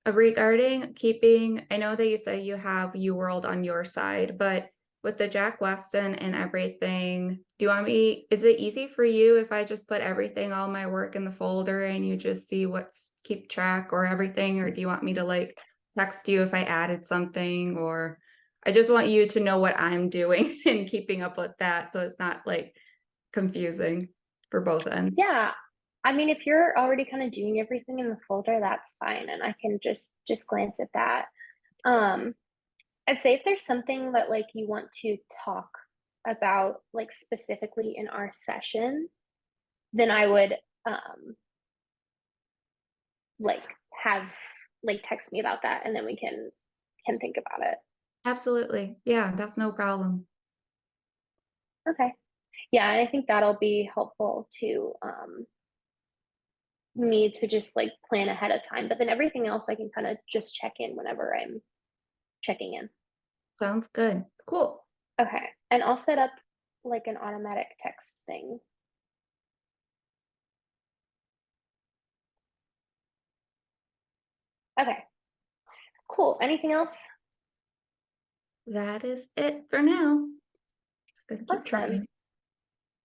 Regarding keeping, I know that you say you have UWorld on your side, but with the Jack Weston and everything, do you want me, is it easy for you if I just put everything, all my work in the folder and you just see what's keep track or everything? Or do you want me to like text you if I added something? Or I just want you to know what I'm doing and keeping up with that so it's not like confusing for both ends. Yeah. I mean, if you're already kind of doing everything in the folder, that's fine. And I can just glance at that. Um, I'd say if there's something that like you want to talk about like specifically in our session, then I would like have like text me about that and then we can think about it. Absolutely. Yeah, that's no problem. Okay. Yeah, and I think that'll be helpful to me to just like plan ahead of time. But then everything else I can kind of just check in whenever I'm checking in. Sounds good. Cool. Okay. And I'll set up like an automatic text thing. Okay. Cool. Anything else? That is it for now. Just gonna keep Awesome. trying.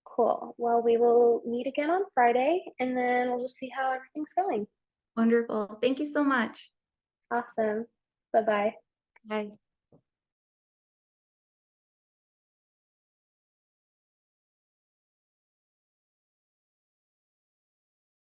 Cool. Well, we will meet again on Friday and then we'll just see how everything's going. Wonderful. Thank you so much. Awesome. Bye bye. Bye.